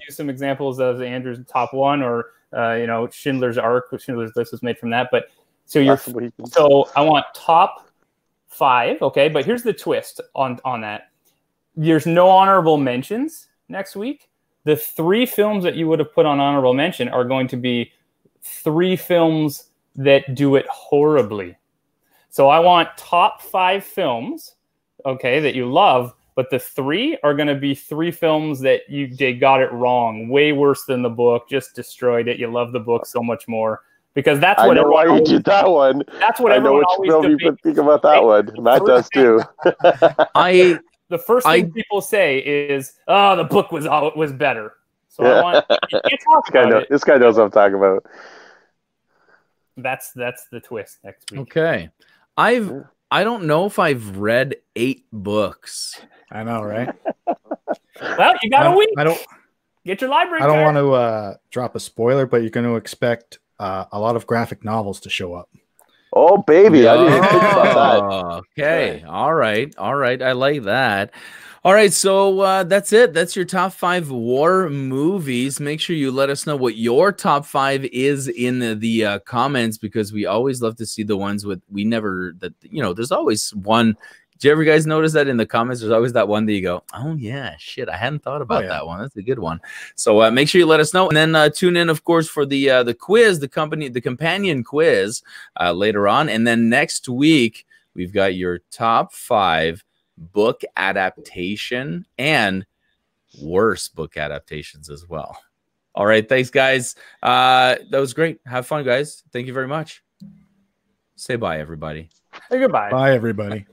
some examples of Andrew's top 1 or, Schindler's Ark, Schindler's List was made from that. But so I want top 5. Okay. But here's the twist on that. There's no honorable mentions next week. The 3 films that you would have put on honorable mention are going to be 3 films that do it horribly. So I want top 5 films, okay, that you love, but the 3 are going to be 3 films that they got it wrong, way worse than the book, just destroyed it. You love the book so much more. Because that's what I know why you did that one. That's what everyone always think about that one. Matt does too. The first thing people say is, "Oh, the book was better." So I want you can't talk about it. This guy knows what I'm talking about. That's the twist next week. Okay, I don't know if I've read 8 books. I know, right? Well, you got a week. I don't get your library. I don't want to drop a spoiler, but you're going to expect a lot of graphic novels to show up. Oh, baby. I didn't think about that. Okay. All right. I like that. All right. So that's it. That's your top 5 war movies. Make sure you let us know what your top 5 is in the comments, because we always love to see the ones there's always one. Do you ever guys notice that in the comments? There's always that one that you go, oh yeah, shit, I hadn't thought about that one. That's a good one. So make sure you let us know, and then tune in, of course, for the quiz, the companion quiz later on, and then next week we've got your top 5 book adaptation and worst book adaptations as well. All right, thanks, guys. That was great. Have fun, guys. Thank you very much. Say bye, everybody. Say goodbye. Bye, everybody.